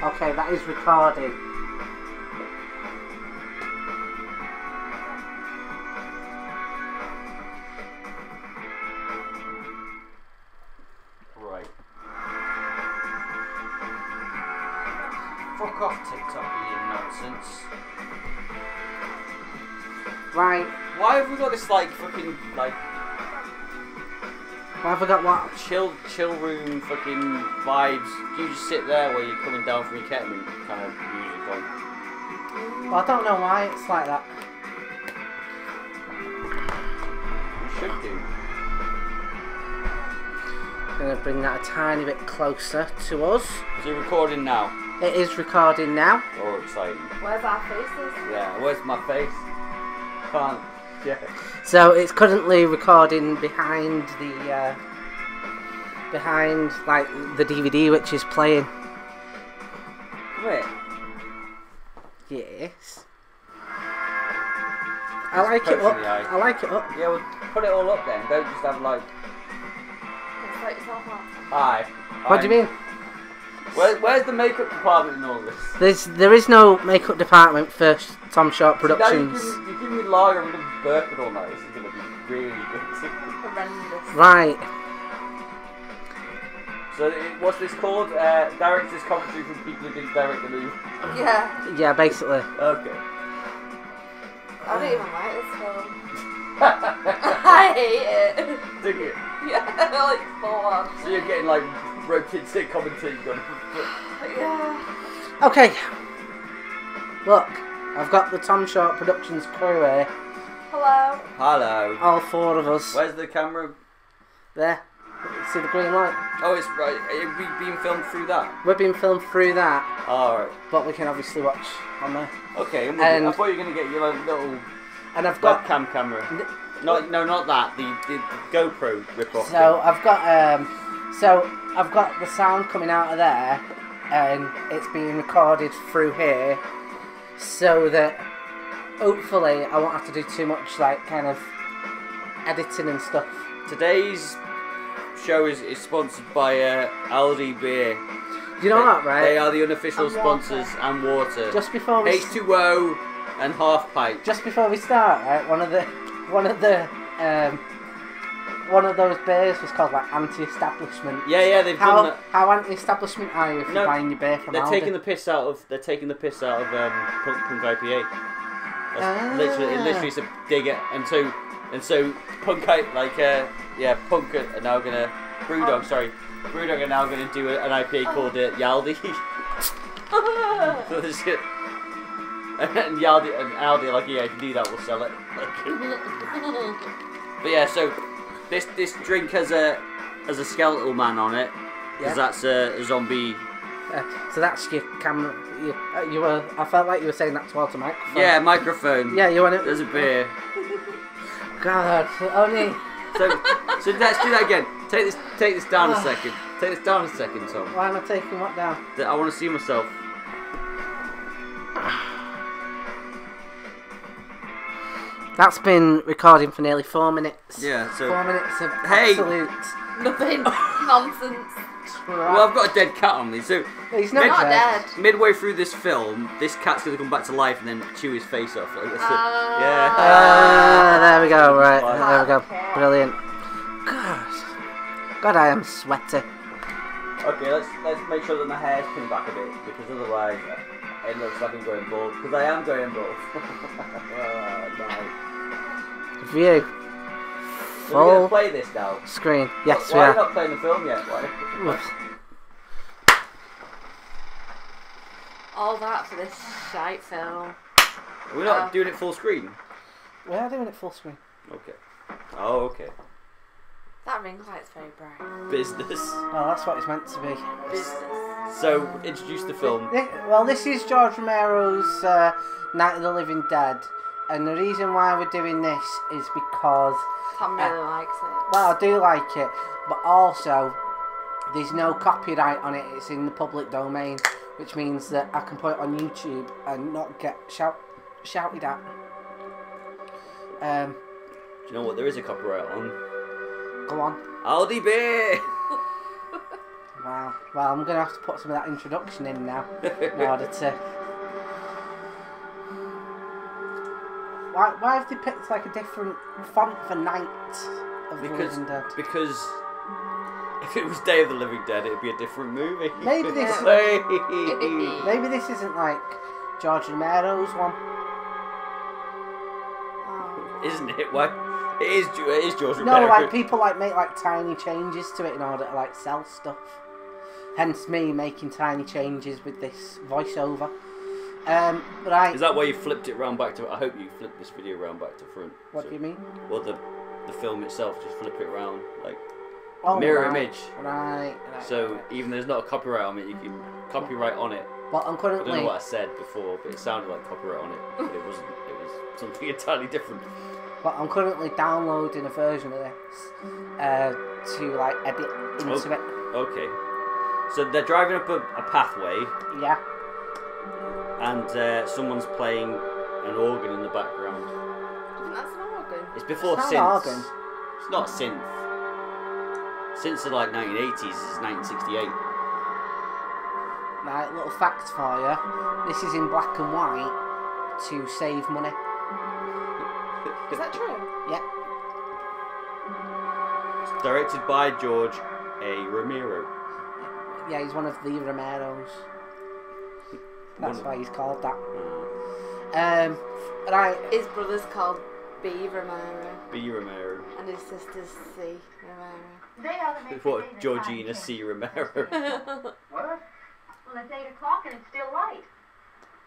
Okay, that is recording. Right. Fuck off, TikTok, you nonsense. Right. Why have we got this like fucking like? Why have I got what? Chill room fucking vibes. You just sit there while you're coming down from your ketamine kind of music on. Well, I don't know why it's like that. You should do. I'm going to bring that a tiny bit closer to us. Is it recording now? It is recording now. Oh, exciting. Where's our faces? Yeah, where's my face? Can't. Yeah. So it's currently recording behind the like the DVD which is playing. Wait. Yes. I like it up. I like it up. Yeah, well, put it all up then. Don't just have like. Just let yourself up. Hi. What do you mean? Where's the makeup department in all this? There is no makeup department for Tom Short Productions. See, now you're giving me lager and burping all night. This is going to be really good. Horrendous. Right. So, what's this called? Director's commentary from people who didn't direct the movie. Yeah. Yeah, basically. Okay. I don't even like this film. I hate it. Dig it. Yeah, like full on. So you're getting like roped into commentary going. Yeah. Okay. Look, I've got the Tom Short Productions crew here. Hello. Hello. All four of us. Where's the camera? There. See the green light? Oh, it's right. Are we being filmed through that? We're being filmed through that, Alright. but we can obviously watch on there. Okay, And- I thought you were going to get your little And I've got webcam camera. No, not that. The GoPro rip-off. so I've got the sound coming out of there, and it's being recorded through here, so that hopefully I won't have to do too much like kind of editing and stuff. Today's show is sponsored by Aldi Beer. You know what, right? They are the unofficial And sponsors, water. and water. Just before we H2O and half pipe. Just before we start, right? One of those beers was called like anti-establishment. Yeah, they've done that. How anti-establishment are you if you're buying your beer from They're Aldi? taking the piss out of punk IPA. That's literally it's a dig at, and so punk punk are now gonna Brewdog are now gonna do an IPA called Yaldi. So this shit. And Aldi are like, yeah, if you do that, we'll sell it. But yeah, so this drink has a skeletal man on it, because that's a zombie. So that's your camera. You were. I felt like you were saying that towards the microphone. Yeah, microphone. Yeah, you want it. There's a beer. God, only. So let's do that again. Take this down a second. Take this down a second, Tom. Why am I taking what down? I want to see myself. That's been recording for nearly 4 minutes. Yeah, so 4 minutes of Hey! absolute. Nothing. Nonsense. well, I've got a dead cat on me. So He's not Not dead. dead. midway through this film, this cat's gonna come back to life and then chew his face off. Like, yeah. There we go. Right, Fine. there we go. Brilliant. God, I am sweaty. Okay, let's make sure that my hair's pinned back a bit, because otherwise it looks like I'm going bald. Because I am going bald. No. View. So we're Full gonna play this now. screen. Yes, Why we are you are. not playing the film yet? Why? All that for this shite film. Are we not doing it full screen? We are doing it full screen. Okay. Oh, okay. That ring light's very bright. Business. Well, that's what it's meant to be. Business. So, introduce the film. Well, this is George Romero's Night of the Living Dead, and the reason why we're doing this is because Tom really likes it. well, I do like it, but also there's no copyright on it. It's in the public domain, which means that I can put it on YouTube and not get shouted at. Do you know what? There is a copyright on. Go on. Aldi Beer! Wow. Well, I'm going to have to put some of that introduction in now in order to... Why have they picked like a different font for Night of the Living Dead? Because if it was Day of the Living Dead, it'd be a different movie. Maybe this isn't like George Romero's one. Isn't it? Why? It is George Romero. No, like people like make like tiny changes to it in order to like sell stuff. Hence me making tiny changes with this voiceover. Right. Is that why you flipped it round back to? I hope you flipped this video round back to front. What do you mean? Well, the film itself, just flip it round like Oh, mirror right, image. Right. So even there's not a copyright on it, you can copyright on it. Well, I'm I currently. don't know what I said before, but it sounded like copyright on it, but it wasn't. It was something entirely different. Well, I'm currently downloading a version of this to like edit into it. Okay. So they're driving up a pathway. Yeah. And someone's playing an organ in the background. That's an organ. It's before It's not synths. an organ. It's not a synth. Synths are like 1980s. This is 1968. Right, little fact for you. This is in black and white to save money. Is that true? Yeah. It's directed by George A Romero. Yeah, he's one of the Romeros. That's why he's called that. Right. His brother's called B. Romero. B. Romero. And his sister's C. Romero. They ought to make What? the daylight Georgina time C. Romero. What? Well, it's 8 o'clock and it's still light.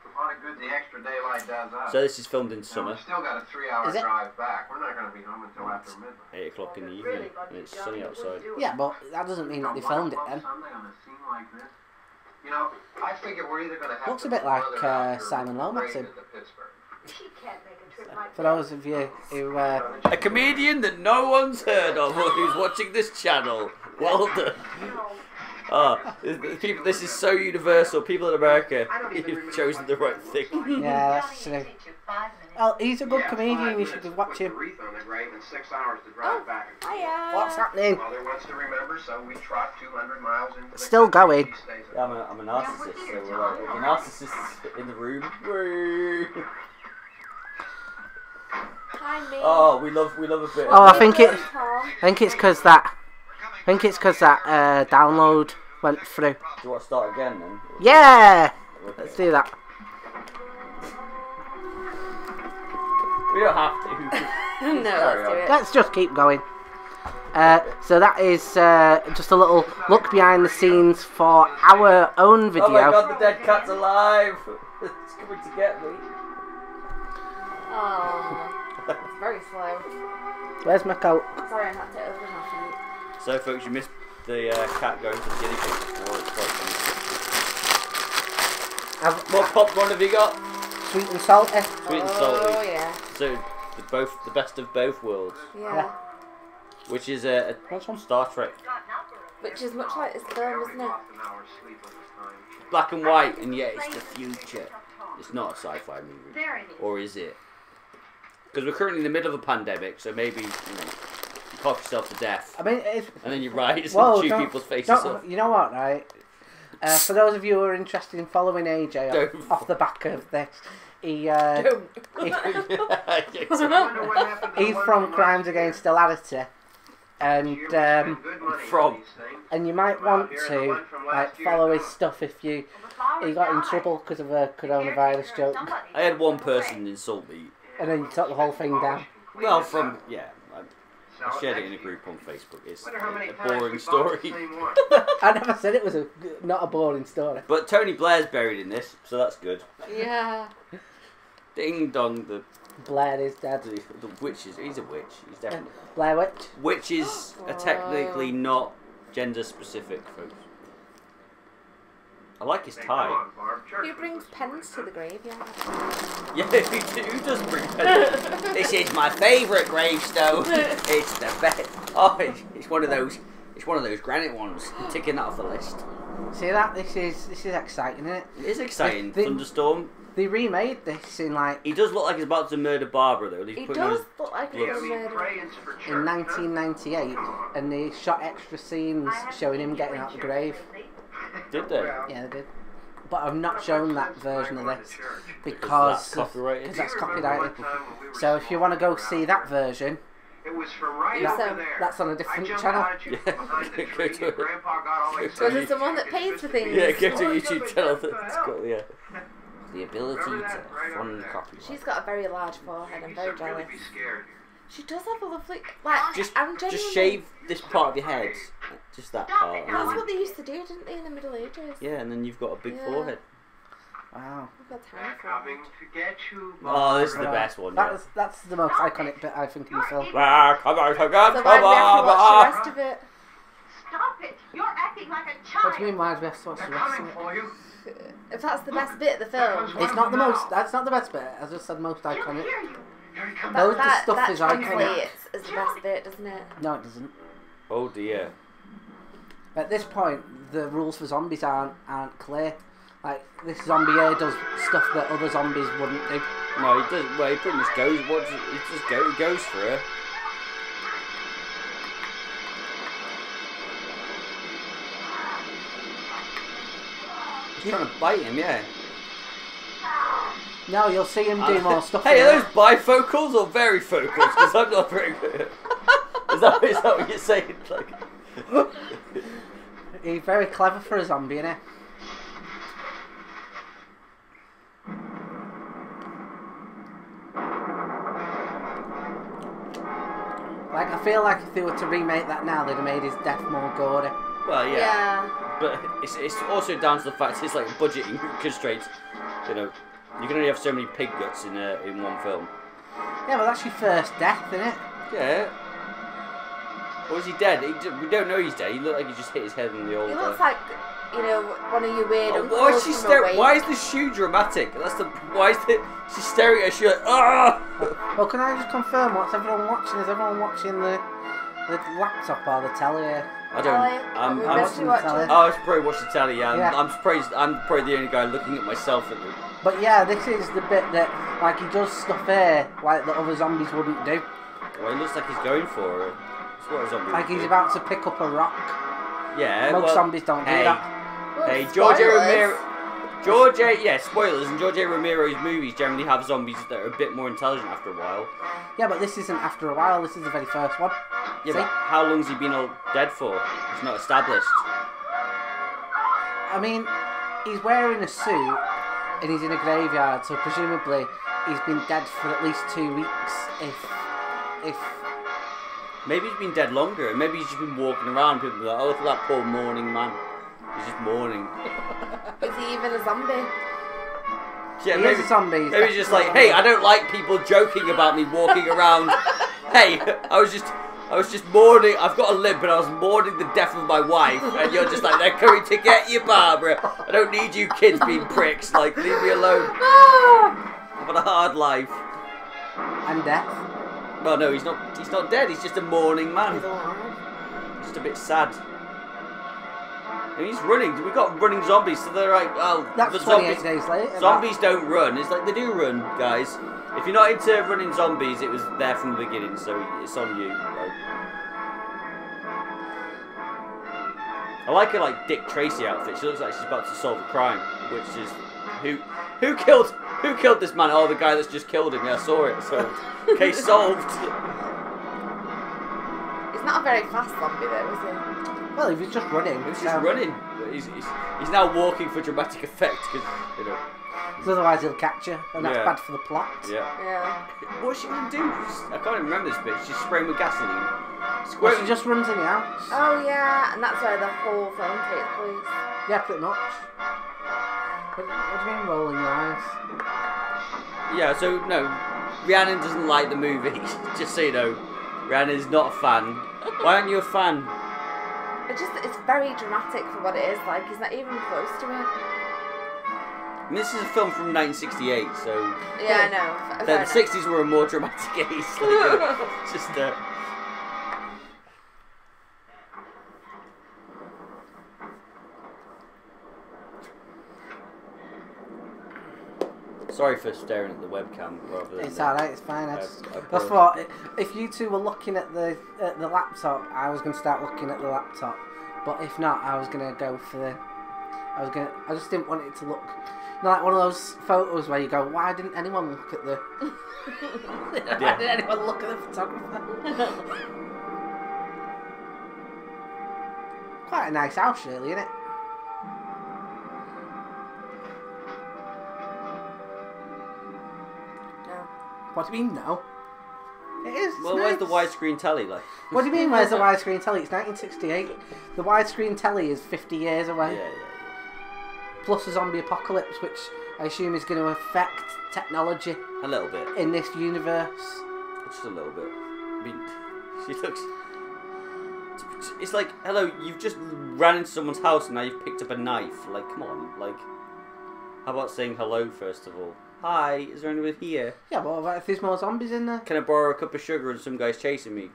A lot of good the extra daylight does us. So this is filmed in Now, summer, we've still got a 3-hour Is it? drive back. We're not going to be home until after midnight. 8 o'clock in the evening, and it's sunny outside. Yeah, but that doesn't mean that they filmed it then. Sunday on a scene like this? You know, I figure we're either going to have Looks to a bit like another outdoor Simon Lomax raid in. into Pittsburgh. She can't make a trip like For those of you who A comedian that no one's heard of who's watching this channel. Well done. People, this is so universal. People in America, you've chosen the right thing. yeah, that's true. Oh, he's a good comedian. You should watch him. Wreath on the grave and 6 hours to drive back. Hiya. What's happening? Mother wants to remember, so we trot 200 miles into the Still country. going. She stays at Yeah, I'm a narcissist, so we're like, the narcissist in the room. Woo. Hi, me. Oh, we love a bit. Oh, I think it's Tom. because that. Download went through. Do you want to start again then? Yeah. Let's do that. We don't have to. No, let's do it. Let's just keep going. So that is just a little look behind the scenes for our own video. Oh my god, the dead cat's alive! It's coming to get me. Oh, it's very slow. Where's my coat? Sorry, I had to open my feet. So folks, you missed the cat going to the guinea pig. Oh, it's quite funny. What popcorn have you got? Sweet and salty. Sweet and salty. Oh, yeah. So, the best of both worlds. Yeah. Which is a Star Trek. Which is much like this film, isn't it? Black and white, and yet it's the future. It's not a sci-fi movie. Or is it? Because we're currently in the middle of a pandemic, so maybe, you cough yourself to death. I mean, And then you rise whoa, and chew don't- people's faces don't- off. You know what, right? For those of you who are interested in following AJ Don't. off the back of this, he's from Crimes Against Hilarity, and you might want to like follow his stuff if he got in trouble because of a coronavirus joke, I had one person insult me. and then you took the whole thing down. Well, I shared it in a group on Facebook. It's a boring story. I never said it was not a boring story. But Tony Blair's buried in this, so that's good. Yeah. Ding dong, the Blair is dead. witch is. He's a witch. He's definitely. Blair Witch. Witches are technically not gender specific, folks. I like his tie. Who brings pens to the graveyard? Yeah, who does bring pens? This is my favourite gravestone. It's the best. Oh, it's one of those. It's one of those granite ones. I'm ticking that off the list. See that? This is exciting, isn't it? It is exciting. The- Thunderstorm. They remade this in like He does look like he's about to murder Barbara though. He does look like he's gloves. a murderer. in 1998, and they shot extra scenes showing him getting out the grave. Did they? Yeah, they did. But I've not shown that version of this because that's copyrighted. Because that's copyrighted. So if you want to go see that version, It was from right That- over there. that's on a I different jumped channel. out at you behind the tree, and Grandpa got all Was excited. it someone that pays for things? Yeah, go to a YouTube channel that's got the ability to fund copyright. She's got a very large forehead. I'm very Used to really jealous. be scared. She does have a lovely, like, I'm genuinely... Just shave this part of your head, just that part. and That's then- what they used to do, didn't they, in the Middle Ages? Yeah, and then you've got a big Yeah. forehead. Wow. We've got time They're for coming it. to get you. Oh, this is the Right. best one. Yeah. That's the most iconic bit, I think, in the film. Ah, come on, come on, So come why do we have to watch the on! rest of it? Stop it! You're acting like a What child. do you mean, why is best watch They're the rest coming of it? for you. If that's the best bit of the film, It's not the most. That's not the best bit. I just said most He'll iconic. hear you. Here he comes. Loads of that stuff is iconic. translates as the best bit, doesn't it? No, it doesn't. Oh dear. At this point, the rules for zombies aren't clear. Like this zombie here does stuff that other zombies wouldn't do. No, he does. Well, he pretty much goes. He goes for her. He's trying to bite him, yeah. No, you'll see him do more stuff. Hey, in are it. those bifocals or varifocals? Because I'm not very good. Is that what you're saying? Like, He's very clever for a zombie, innit? Like, I feel like if they were to remake that now, they'd have made his death more gory. well, yeah. Yeah. But it's also down to the fact it's like budgeting constraints. You know, you can only have so many pig guts in one film. Yeah, but that's your first death, innit? Yeah. Or is he dead? We don't know he's dead. He looked like he just hit his head on the old. He looks like, you know, one of your weird uncles why is she from away. Why is the shoe dramatic? Why is she's staring at her shoe like, ah? Well, can I just confirm what's everyone watching? Is everyone watching the laptop or the telly? I Telly. don't. I'm We're watching meant to the telly. watch it. I was probably watching the telly. Yeah, Yeah. I'm surprised. I'm probably the only guy looking at myself at the. But yeah, this is the bit that, like, he does stuff here, like, that other zombies wouldn't do. Well, he looks like he's going for her. That's what a zombie Like, would he's do. about to pick up a rock. Yeah. Most well, zombies don't do hey, that. Well, Hey, George A. spoilers. Romero. Spoilers, and George A. Romero's movies generally have zombies that are a bit more intelligent after a while. Yeah, but this isn't after a while, this is the very first one. Yeah, See? but how long's he been all dead for? It's not established. I mean, he's wearing a suit and he's in a graveyard, so presumably he's been dead for at least 2 weeks, if... Maybe he's been dead longer. Maybe he's just been walking around. People be like, oh, look at that poor mourning man. He's just mourning. Is he even a zombie? Yeah, He maybe, is a zombie. He's maybe he's just like, definitely hey, I don't like people joking about me walking around. Hey, I was just mourning. I've got a limp, and I was mourning the death of my wife. And you're just like, they're coming to get you, Barbara. I don't need you kids being pricks. Like, leave me alone. I've got a hard life. And death. Well, no, he's not dead. He's just a mourning man. He's alive. Just a bit sad. And he's running. We've got running zombies, so they're like, oh, That's the 28 zombies. days later. Zombies don't run. It's like they do run, guys. If you're not into running zombies, it was there from the beginning, so it's on you. Like. I like her like Dick Tracy outfit. She looks like she's about to solve a crime, which is who killed this man? Oh, the guy that's just killed him. Yeah, I saw it. So case solved. He's not a very fast zombie though, is he? Well, if he's just running. He's just running. But he's now walking for dramatic effect because you know. So otherwise he'll catch you, and that's Yeah. bad for the plot. Yeah. Yeah. What's she gonna do? I can't even remember this bit. She's spraying with gasoline. Well, she just runs in the house. Oh yeah, and that's where the whole film takes place. Yeah, pretty much. What do you mean rolling your eyes? Yeah, so no, Rhiannon doesn't like the movie. Just so you know, Rhiannon's not a fan. Why aren't you a fan? It's very dramatic for what it is. Like he's not even close to it. I mean, this is a film from 1968, so Yeah, I know. the Fair enough. 60s were a more dramatic age. Like, just Sorry for staring at the webcam rather than. It's alright, it's fine. I I thought if you two were looking at the laptop, I was going to start looking at the laptop. But if not, I was going to go for the. I just didn't want it to look like one of those photos where you go, why didn't anyone look at the. Why didn't anyone look at the photographer? Quite a nice house, really, isn't it? What do you mean, no? It is. Well, nice. where's the widescreen telly, like? What do you mean, where's the widescreen telly? It's 1968. The widescreen telly is 50 years away. Yeah. Plus a zombie apocalypse, which I assume is going to affect technology A little bit. in this universe. Just a little bit. I mean, she looks. It's like, hello, you've just ran into someone's house and now you've picked up a knife. Like, come on, like. How about saying hello first of all? Hi, is there anyone here? Yeah, but what about if there's more zombies in there? Can I borrow a cup of sugar and some guy's chasing me?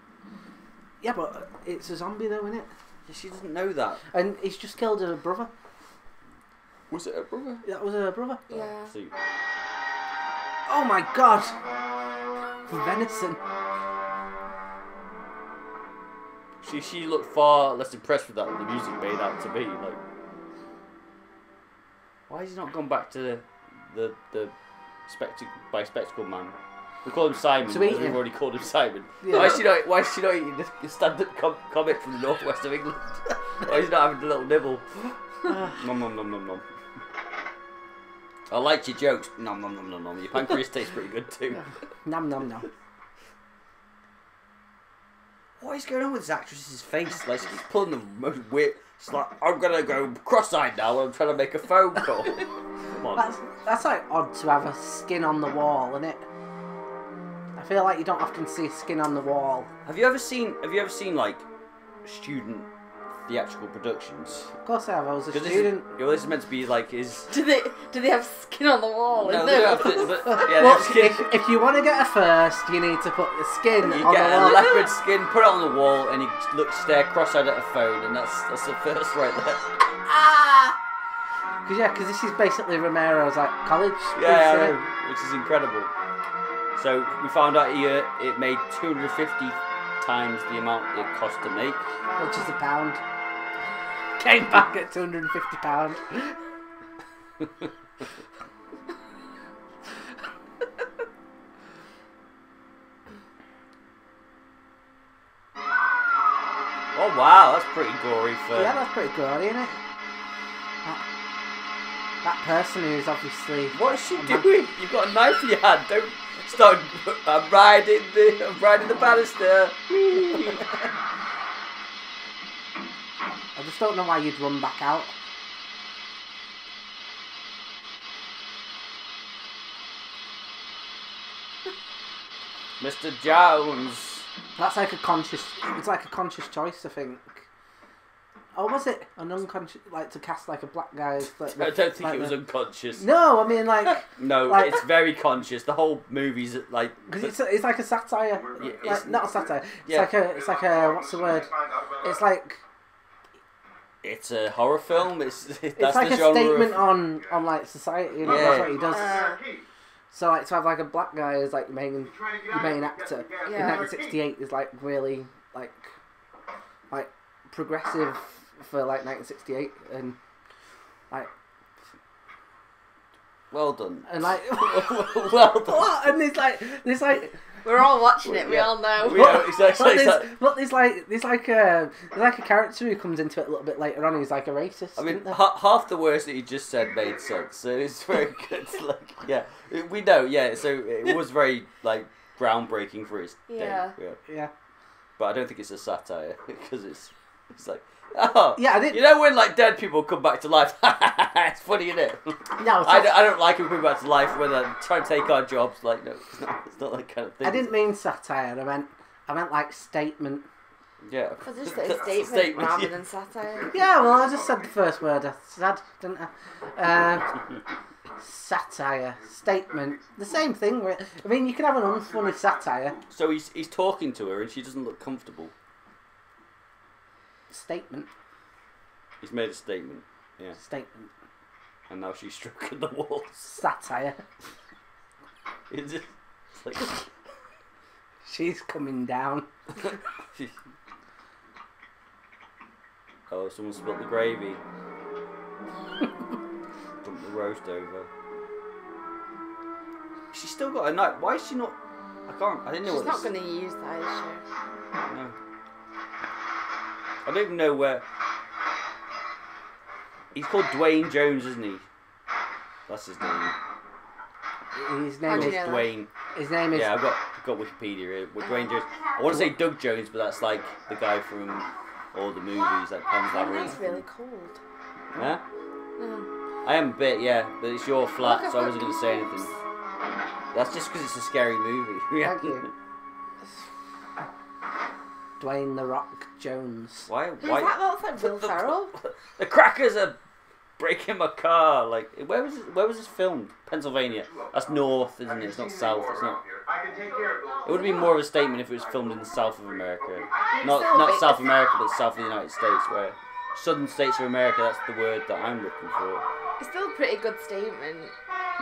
Yeah, but it's a zombie though, isn't it? Yeah, she doesn't know that. And he's just killed her brother. Was it her brother? That was her brother. Yeah. See. Oh my god! Venison. She looked far less impressed with that than the music made out to be. Like, why has he not gone back to the spectacle man? We call him Simon To because eat we've him. already called him Simon. Yeah. Why is she not eating the stand-up comic from the northwest of England? Why is he not having a little nibble? Nom nom nom nom nom. I liked your jokes. Nom nom nom nom nom. Your pancreas tastes pretty good too. Nom nom nom. What is going on with this actress's face? Like, she's pulling the most weird. It's like, I'm gonna go cross-eyed now when I'm trying to make a phone call. Come on. That's like odd to have a skin on the wall, isn't it? I feel like you don't often see skin on the wall. Have you ever seen like student theatrical productions? Of course I have. I was a Because student. this is meant to be like his. Do they have skin on the wall? No, in they them? don't have to, but, yeah, they Well, have skin. if you want to get a first, you need to put the skin You on get the a wall. leopard skin, put it on the wall, and you stare cross-eyed at a phone, and that's the first right there. Because this is basically Romero's like college. Yeah, I piece, know, which is incredible. So we found out here it made 250 times the amount it cost to make. which is £1. Came back at £250. Oh wow, that's pretty gory for. Yeah, that's pretty gory, isn't it? That person who's obviously. What is she doing? You've got a knife in your hand. Don't start. I'm riding the banister. I just don't know why you'd run back out. Mr. Jones. That's like a conscious. It's like a conscious choice, I think. Or was it an unconscious, like to cast like a black guy? Like I don't think like it was unconscious. No, I mean like. No, like, it's very conscious. The whole movie's like. Because it's like a satire. Yeah, Like, not a satire. yeah. It's like a what's the word? It's like. It's a horror film. That's It's like the a genre statement of, on like society. You know, Yeah. that's what he does. So like to have like a black guy as like your main actor in Yeah. 1968 is like really like progressive for like 1968 and like Well done. and like Well done. what and there's like We're all watching it. We Yeah. all know. We know exactly. but there's like a character who comes into it a little bit later on who's like a racist. I mean, isn't there? half the words that you just said made sense, so it's very good. Like, yeah, we know. Yeah, so it was very like groundbreaking for its Yeah. day. Yeah, Yeah. but I don't think it's a satire because it's like, oh, Yeah, I didn't. you know when like dead people come back to life? It's funny, isn't it? No, I don't like when people come back to life when they're trying to take our jobs. Like, no, it's not that kind of thing. I didn't mean satire. I meant like statement. Yeah. I just said statement rather than satire. Yeah, well, I just said the first word I said, didn't I? Satire, statement, the same thing. I mean, you can have an unfunny satire. So he's talking to her and she doesn't look comfortable. Statement, He's made a statement. Yeah. statement, And now she's struck at the walls. satire. It's like... She's coming down. Oh, someone spilled the gravy. Dumped the roast over. She's still got a knife. Why is she not? I didn't know She's what not this... going to use that, is she? No. I don't even know where... He's called Dwayne Jones, isn't he? That's his name. His How name do is. you know that? Dwayne. His name is. Yeah, I've got Wikipedia here. With Dwayne Jones. I want to say Doug Jones, but that's like the guy from all the movies, like Pan's Labyrinth. It's really cold. Huh? Mm. I am a bit, yeah, but it's your flat, Look, so I I've wasn't got going to say boobs. anything. That's just because it's a scary movie. Thank you. Dwayne the Rock Jones. Why? Who's that? That's like Will Ferrell. The crackers are breaking my car. Like, where was this filmed? Pennsylvania. That's north, isn't it? It's not south. It's not. I can take care of It would have been more of a statement if it was filmed in the south of America. It's Not still big. South America, but south of the United States, where southern states of America. That's the word that I'm looking for. It's still a pretty good statement.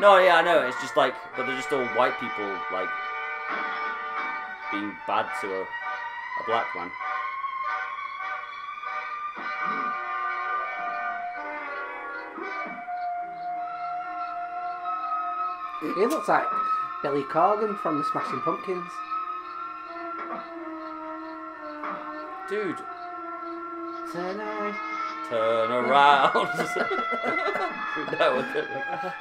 No, yeah, I know. It's just like, but they're just all white people, like being bad to a black man. He looks like Billy Corgan from the Smashing Pumpkins. Dude, Tonight. turn around. No, what the-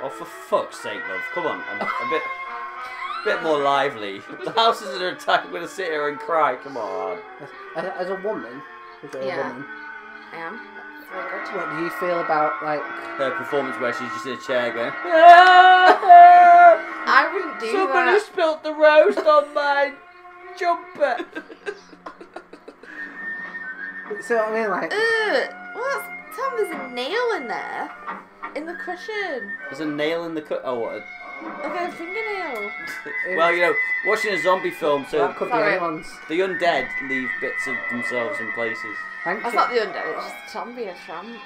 Oh, for fuck's sake, love! Come on, I'm a bit more lively. The house is under attack. I'm gonna sit here and cry. Come on. As a woman, Yeah. I am. That's very good. what do you feel about like? Her performance where she's just in a chair going. I wouldn't do Somebody that. spilt the roast on my jumper. So I mean, like, Ugh. Tom, there's a nail in there. In the cushion. There's a nail in the cut. Oh, what? Like a fingernail. Well, you know, watching a zombie film, so that could be Sorry. anyone's. the undead leave bits of themselves in places. Thank That's you. not the undead, it's just Tom being a tramp.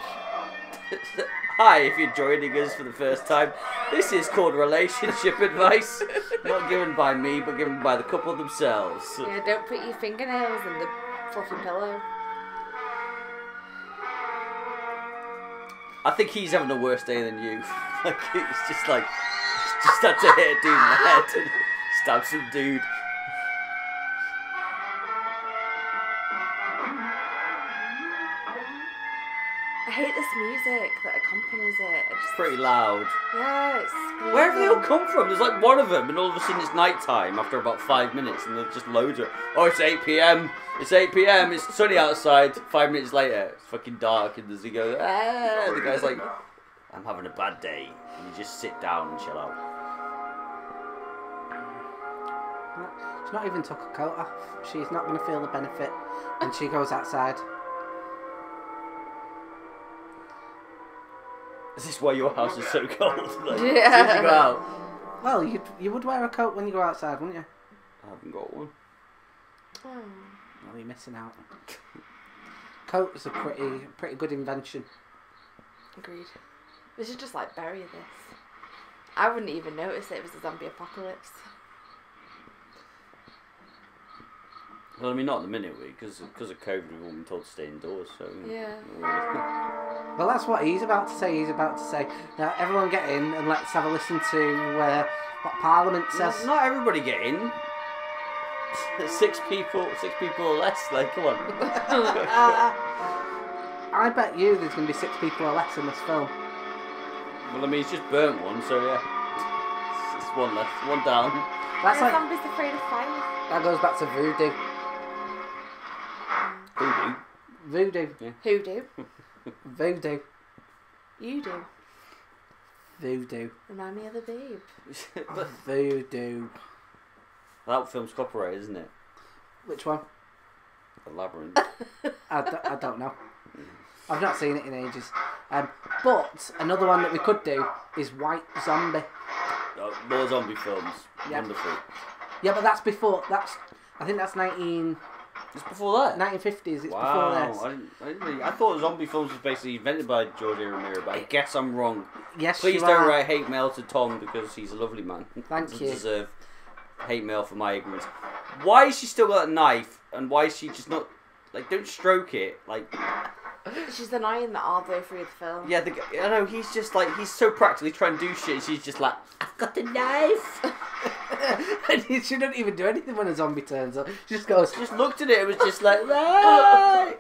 Hi, if you're joining us for the first time, this is called relationship advice. Not given by me, but given by the couple themselves. Yeah, don't put your fingernails in the fluffy pillow. I think he's having a worse day than you. Like, it's just like, he's just had to hit a dude in the head and stab some dude. I hate this music that accompanies it. It's pretty loud. Yeah, it's screaming. Where have they all come from? There's like one of them, and all of a sudden it's night time after about 5 minutes, and there's just loads of. Oh, it's 8 p.m. It's 8 p.m. It's sunny outside. 5 minutes later, it's fucking dark, and there's he goes. Ah, and the guy's like, I'm having a bad day, and you just sit down and chill out. She's not even took her coat off. She's not going to feel the benefit when she goes outside. Is this why your house is so cold? Like, Yeah. as soon as you go out. Well, you would wear a coat when you go outside, wouldn't you? I haven't got one. Oh. Well, you're missing out. Coats are pretty good invention. Agreed. We should just like bury this. I wouldn't even notice it was a zombie apocalypse. Well, I mean, not at the minute, because of COVID, we've all been told to stay indoors, so... Yeah. Well, that's what he's about to say. He's about to say, now everyone get in and let's have a listen to what Parliament says. Not everybody get in. 6 people or less, like, come on. I bet you there's going to be 6 people or less in this film. Well, I mean, it's just burnt one, so yeah. It's one left, one down. That's Yeah, like, zombies afraid of fire. that goes back to voodoo. Voodoo. Voodoo. Who do? Voodoo. You do. Voodoo. Remind me of the babe. But Voodoo. that film's copyrighted, isn't it? Which one? The Labyrinth. I don't know. I've not seen it in ages. But another one that we could do is White Zombie. More zombie films. Yeah. Wonderful. Yeah, but that's before. I think that's 1950s. It's before that. It's before Wow, this. I thought zombie films was basically invented by George A Romero, but I guess I'm wrong. Yes, Please you don't are. write hate mail to Tom because he's a lovely man. Thank Doesn't you. deserve hate mail for my ignorance. Why has she still got a knife, and why is she just not like? Don't stroke it, like. She's annoying that all the way through the film. Yeah, I know he's just like he's so practically trying to do shit. And she's just like, I've got a knife. And she doesn't even do anything when a zombie turns up. She just goes. Just looked at it. It was just like, right.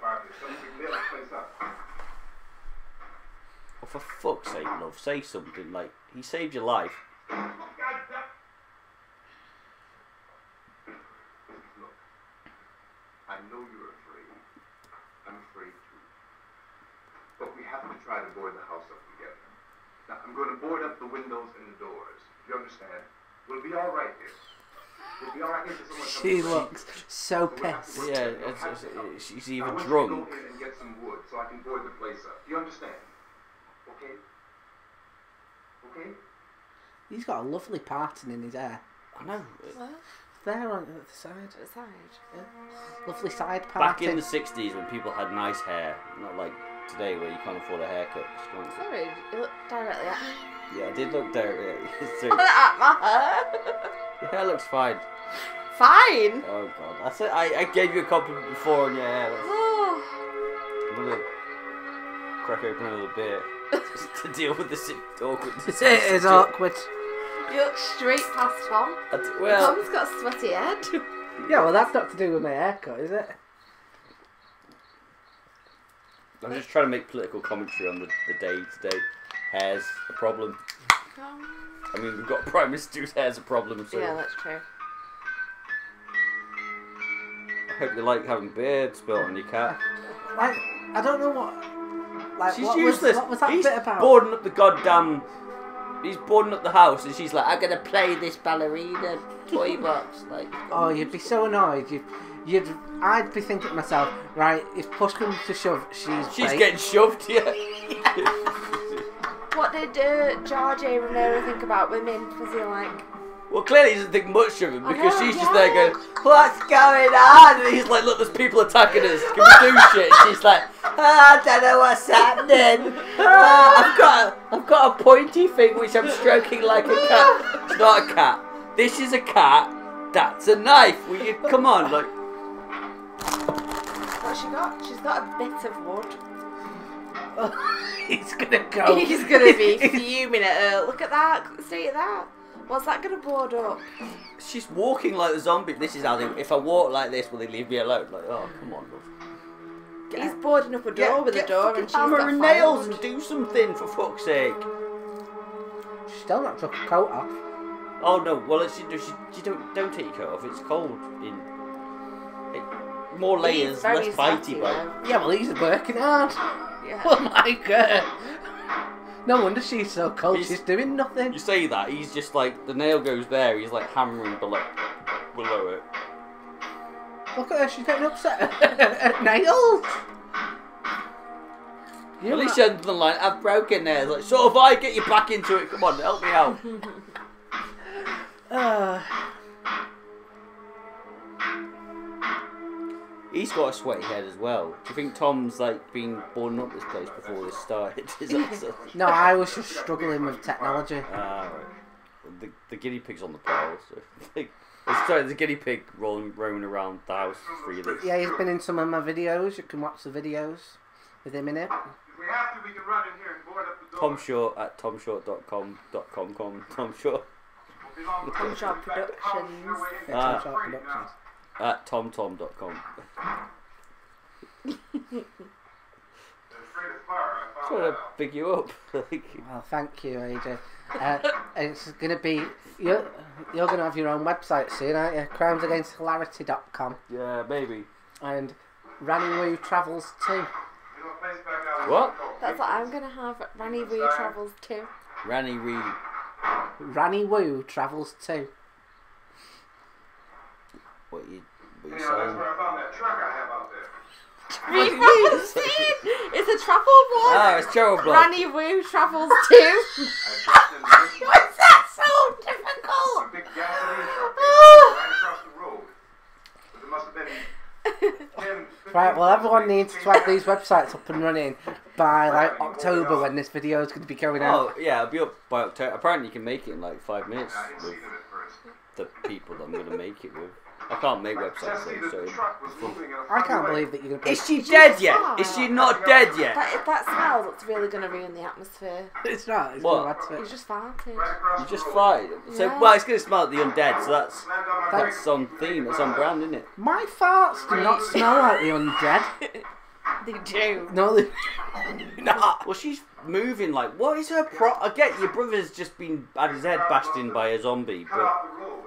Oh, for fuck's sake, love, say something. Like he saved your life. I know you're afraid. I'm afraid too. But we have to try to board the house up together. Now, I'm going to board up the windows and the doors. Do you understand? We'll be all right here. We'll be all right here till someone comes. She looks so pissed. Yeah, she's even I want drunk. you to go in and get some wood so I can board the place up. Do you understand? Okay? Okay? He's got a lovely parting in his hair. I know. What? There on the side. To the side. Yeah. Lovely side parting. Back in the 60s when people had nice hair, not like today where you can't afford a haircut. Sorry, you look directly at me. Yeah, I did look there. Yeah, Look at my hair. your hair looks fine. Fine. Oh god, that's it. I gave you a compliment before on your hair. Oh. I'm gonna crack open another beer just to deal with this awkwardness. It is awkward. You look straight past Tom. Well, Tom's got a sweaty head. Yeah, well, that's not to do with my haircut, is it? I'm just trying to make political commentary on the day today. Hair's a problem. I mean, we've got Prime Minister whose hair's a problem, so Yeah, that's true. I hope you like having beard spilt on your cat. Like, I don't know what. Like, She's what useless. What was that He's bit about? boarding up the goddamn. He's boarding up the house, and she's like, "I'm gonna play this ballerina toy box." Like, Oh, you'd be so annoyed. I'd be thinking to myself, right, if push comes to shove, she's bait. getting shoved. Yeah. What did George A Romero think about women? Was he like, Well, clearly he doesn't think much of him I because know, she's just yeah. there going, "What's going on?" And he's like, "Look, there's people attacking us. Can we do shit?" And she's like, "I don't know what's happening. I've got a pointy thing which I'm stroking like a cat." It's not a cat. This is a cat. That's a knife. Will you come on? Like, what she got? She's got a bit of wood. He's gonna go. He's gonna be fuming at her. Look at that. State of that. What's that gonna board up? she's walking like a zombie. This is how they. If I walk like this, will they leave me alone? Like, oh, come on, love. He's boarding up a door with a door, and she's hammer got and firewood. nails and do something for fuck's sake. She's still not took her coat off. Oh no! Well, you don't take your coat off. It's cold in. More layers, He's very less sweaty, bitey, but though. Yeah, well, he's working hard. Yeah. Oh my god. No wonder she's so cold. He's- She's doing nothing. you say that he's just like the nail goes there. He's like hammering below it. Look at her. She's getting upset at nails. At least she ends the line. I've broken nails. Like, so if I get you back into it, come on, help me out. He's got a sweaty head as well. Do you think Tom's like been boarding up this place before this started? Is that so? No, I was just struggling with technology. Right. The guinea pig's on the pole, so sorry, the guinea pig roaming around the house freely. Yeah, he's been in some of my videos. You can watch the videos with him in it. If we have to, we can run in here and board up the door. Tom Short at tomshort.com. Tom Short Tom Short Productions. Yeah, Tom Sharp Productions. at tomtom.com. Trying to big you up. Well, thank you, AJ. It's gonna be you're gonna have your own website soon, aren't you? Crimesagainsthilarity.com Yeah, maybe. and Ranny Woo Travels 2. What? That's what I'm gonna have. Ranny Wee Travels too. Ranny Reed. Ranny Woo Travels 2. What you That's saying? where I found that truck I have out there. It's a travel one. Oh, it's Joe Block. Granny Woo travels too. What's that so difficult? A big gasoline truck right across the road. But there must have been 10, 15 Right, well, everyone needs to have these websites up and running by like October when this video is going to be going out. Oh, yeah, it'll be up by October. Apparently, you can make it in like 5 minutes I didn't see with them at first. the people that I'm going to make it with. I can't make websites Just see though, that the so. truck was moving in a I funny can't way. believe that you're going to. Is she dead yet? Is she not dead yet? That smell that's really going to ruin the atmosphere. It's not. It's What? gonna add to You it. just farted. Right across You the just road. farted. So, Yeah. well, it's going to smell like the undead, so that's Slammed on my brakes. on theme. That's on brand, isn't it? My farts do not smell like the undead. They do. No, they do not. Well, she's moving like. What is her pro? I get your brother's just been had his head bashed in by a zombie, Cut but off the road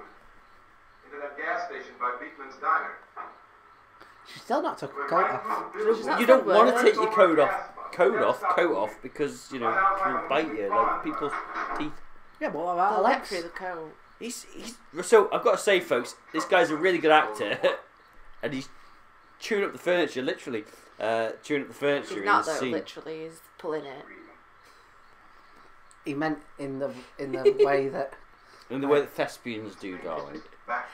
into that gas station by Beekman's Diner. She's still not took a Went coat right off. through the building. She's not you don't said want to words. take your coat off because you know people bite you, like people's teeth. Yeah, but what about The her lip legs? through the coat. He's so I've got to say, folks, this guy's a really good actor, and he's chewing up the furniture, literally chewing up the furniture He's in not the though, scene. literally, he's pulling it. He meant in the way that. In the way that thespians do, darling. Back.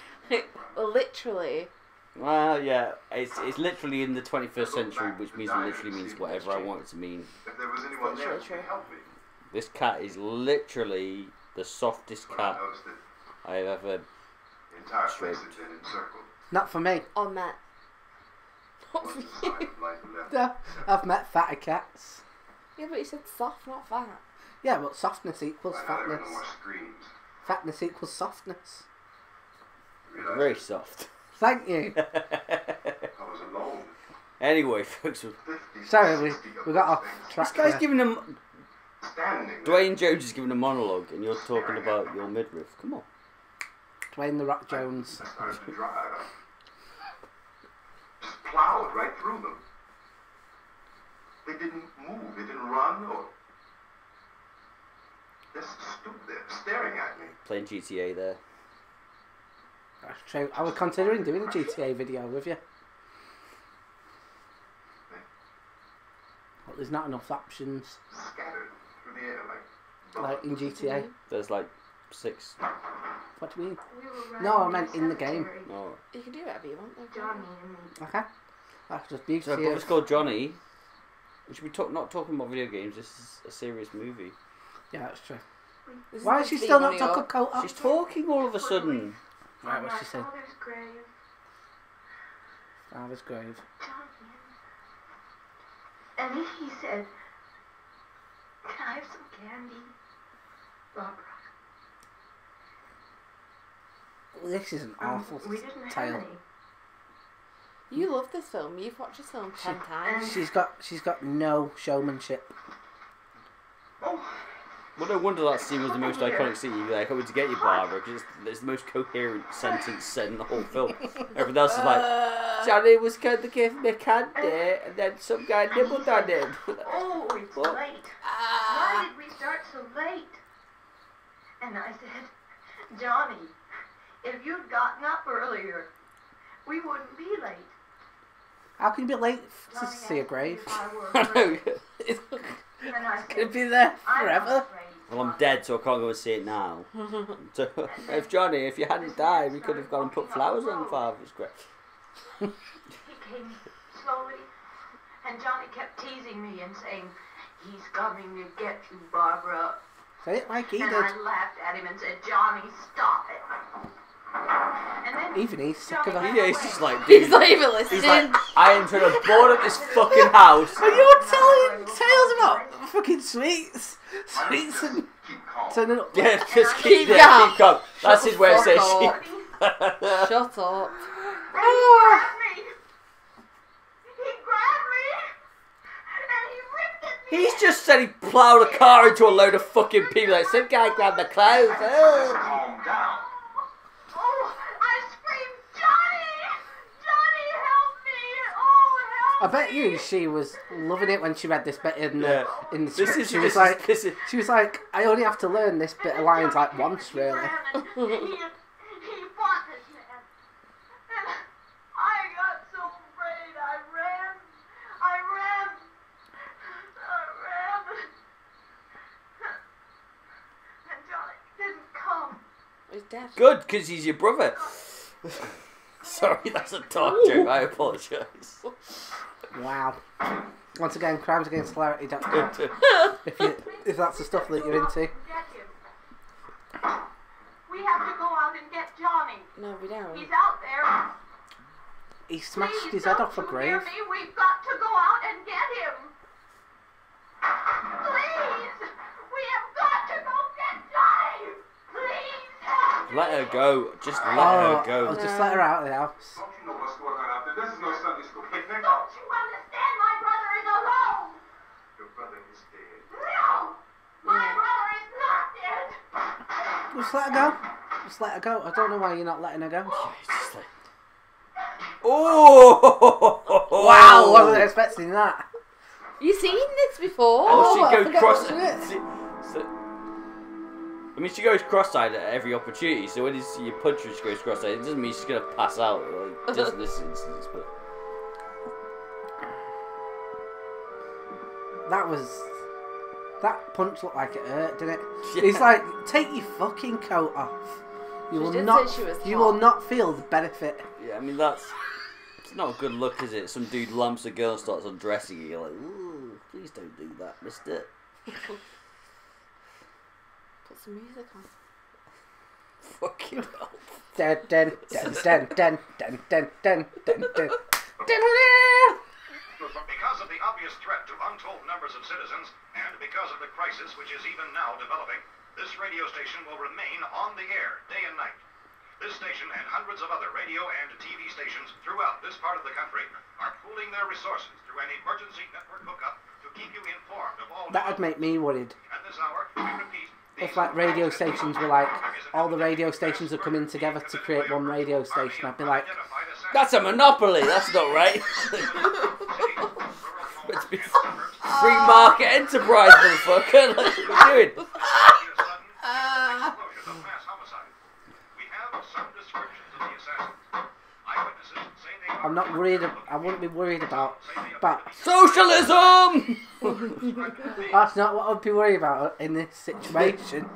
Well, literally. Well, yeah, it's literally in the 21st century, which means it literally means whatever I want it to mean. If there was anyone there Literally who could true. help me. This cat is literally the softest But cat I noticed that I have ever. the entire place had been encircled. Not for me. On that. Not Once for the you. sign of life left. No, I've met fatter cats. Yeah, but you said soft, not fat. Yeah, but softness equals By now there were fatness. no more screams. Fatness equals softness. I realized Very soft. Thank you. I was alone. Anyway, folks, 50, Sorry, 60 of we got those off things track. this guy's there. giving him. standing there. Dwayne Jones is giving a monologue, and you're talking about your midriff. Come on. Dwayne the Rock Jones. I started to drive. Just plowed right through them. They didn't move. They didn't run or just stood there staring at me. Playing GTA there. That's true. I was considering doing a GTA video with you. But there's not enough options. Scattered through the air like Like in GTA. There's like 6. What do you mean? We were No, I riding meant in the game. cemetery, Oh. You can do whatever you want, though. Johnny and me. Okay. That's just So beauty. my brother's called Johnny. We should be not talking about video games. This is a serious movie. Yeah, that's true. This Why meant is she to be still one not of took your- a coat off? She's talking all of a sudden. Right, On what's my she saying? father's grave, Father's grave. Johnny. And he said, "Can I have some candy, Barbara?" Well, this is an awful We didn't have tale. any. You love this film. You've watched this film 10 times. She's got no showmanship. oh, Well, no wonder that scene was the most iconic scene. You're like, coming to get you, Barbara, because it's the most coherent sentence said in the whole film. Everything else is like, Johnny was going to give me candy, and then some guy nibbled on him. Oh, it's What? late. Why did we start so late? And I said, Johnny, if you'd gotten up earlier, we wouldn't be late. How can you be late to Johnny see a asked me grave? if I were I know. afraid. And I Gonna said, be there I'm not forever. afraid, Well, I'm Johnny. dead, so I can't go and see it now. So, if Johnny, if you hadn't died, we could have gone and put flowers on Father's grave. He came slowly, and Johnny kept teasing me and saying, "He's coming to get you, Barbara." Say it like he And did. I laughed at him and said, "Johnny, stop it." And then Even he's sick of Johnny her. Yeah, he's just like, dude. He's not even listening. He's like, I am trying to board up this fucking house. Are you telling tales about fucking sweets? Sweets and keep calm. turning up. Yeah, just keep, Keep yeah, calm. keep calm. That's Shut his way of the saying fuck she. up. Shut up. And he grabbed me. He grabbed me. And he ripped at me. He's just said he ploughed a car into a load of fucking people. Like, some guy grabbed the clothes. Just Oh. calm down. Oh, I screamed, "Johnny! Johnny, help me! Oh, I help bet me!" you she was loving it when she read this bit in the Yeah. in the This script. is She this was like, is this is. she was like, I only have to learn this bit of lines like once, really. And he fought this man. And I got so afraid I ran. dead. Good, because he's your brother. Sorry, that's a dark joke. I apologise. Wow. Once again, crimes against hilarity. Don't count. if that's the stuff that you're into. We have to go out and get Johnny. No, we don't. He's out there. He smashed Please his head don't off a you grave. hear me? We've got to go out and get him. Please! We have got to go get Johnny! Please help me! Let her go. Just let her go. I'll just let her out of the house. Don't you know what's going on out there? This is no Sunday school picnic. Don't you understand? My brother is alone! Your brother is dead. No! My brother is not dead! Just let her go. Just let her go. I don't know why you're not letting her go. Oh! Wow, wasn't expecting that. You seen this before? Oh, she I goes forget cross. what she is. I mean, she goes cross-eyed at every opportunity. So when you punch her, she goes cross-eyed. It doesn't mean she's gonna pass out. Like, just in this instance, but That punch looked like it hurt, didn't it? Yeah. He's like, take your fucking coat off. You She will did not. say she was You hot. will not feel the benefit. yeah, I mean it's not a good look, is it? Some dude lamps a girl and starts undressing you. You're like, ooh, please don't do that, mister. Put some music on. Fucking hell. Den den den den den den den den den den. Because of the obvious threat to untold numbers of citizens, and because of the crisis which is even now developing, this radio station will remain on the air day and night. This station and hundreds of other radio and TV stations throughout this part of the country are pooling their resources through an emergency network hookup to keep you informed of all That'd make me worried. At this hour, we repeat, If like radio stations were like, all the radio stations are coming together to create one radio station, I'd be like, That's a monopoly. That's not right. It's been free market enterprise, motherfucker. Like, what are you doing? I'm not worried. I wouldn't be worried about. But Socialism. that's not what I'd be worried about in this situation.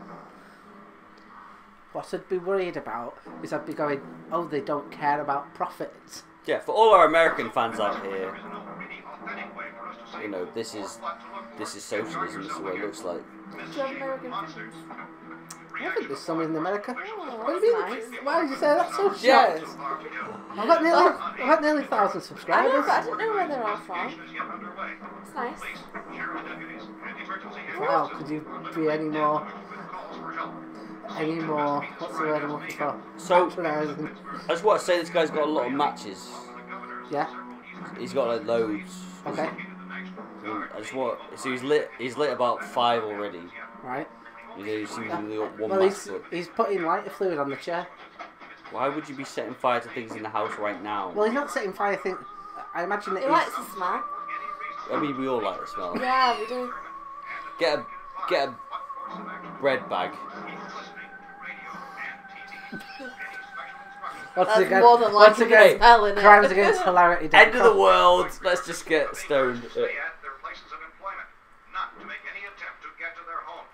What I'd be worried about is I'd be going, oh, they don't care about profits. Yeah, for all our American fans out here, you know, this is socialism. This is what it looks like. Do you have American friends? I think there's some in America. Oh, What do that's you mean? nice. Why did you say that so Yeah. shocked? I've got nearly 1,000 I know, subscribers. but I don't know where they're all from. It's nice. Wow, could you be any more? What's the word I'm looking for? So, Patronising. I just want to say this guy's got a lot of matches. Yeah. He's got like loads. Okay. I just want. So he's lit about 5 already. Right. He's only got one Well, match. he's putting lighter fluid on the chair. Why would you be setting fire to things in the house right now? Well, he's not setting fire. I imagine that He likes the smell. I mean, we all like the smell. Yeah, we do. Get a bread bag. That's more than like a again, smell, innit? crimes against hilarity. End of the world. Let's just get stoned. Stay at their places of employment, not to make any attempt to get to their homes.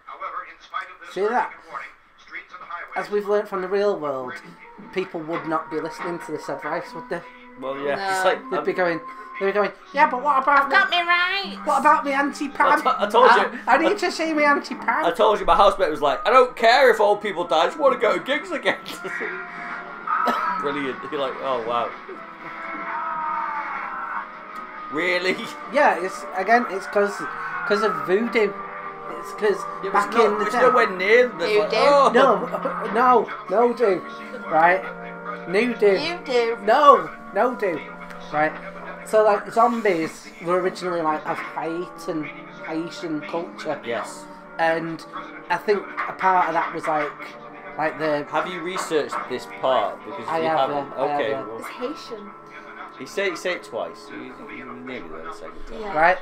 However, in spite of this See that? urgent warning, streets and highways As we've learnt from the real world, people would not be listening to this advice, would they? Well, yeah. No. It's like They'd be going, yeah, but what about Got me right. What about me Auntie Pam? I told you. I need to see me Auntie Pam. I told you my housemate was like, I don't care if old people die. I just want to go to gigs again. Brilliant. You're like, oh wow. Really? Yeah, it's because of voodoo. It's because back in the it's day. nowhere near this. You Like, do. oh. No do. Right? New do. You do. No do. Right? So like zombies were originally like of Haitian culture. Yes. And I think a part of that was like the Have you researched this part? Because I you have, haven't. I have, Okay. yeah. Well, It's Haitian. he say it twice. You maybe there the second time. Yeah. right?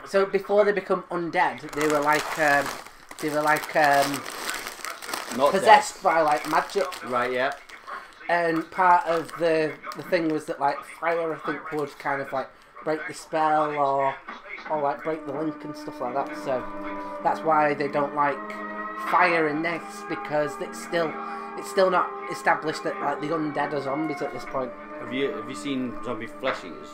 So before they become undead, they were like Not possessed by like magic. dead. Right. Yeah. And part of the thing was that like fire, I think, would kind of like break the spell or like break the link and stuff like that. So that's why they don't like fire in this because it's still not established that like the undead are zombies at this point. Have you seen Zombie Flesh Eaters?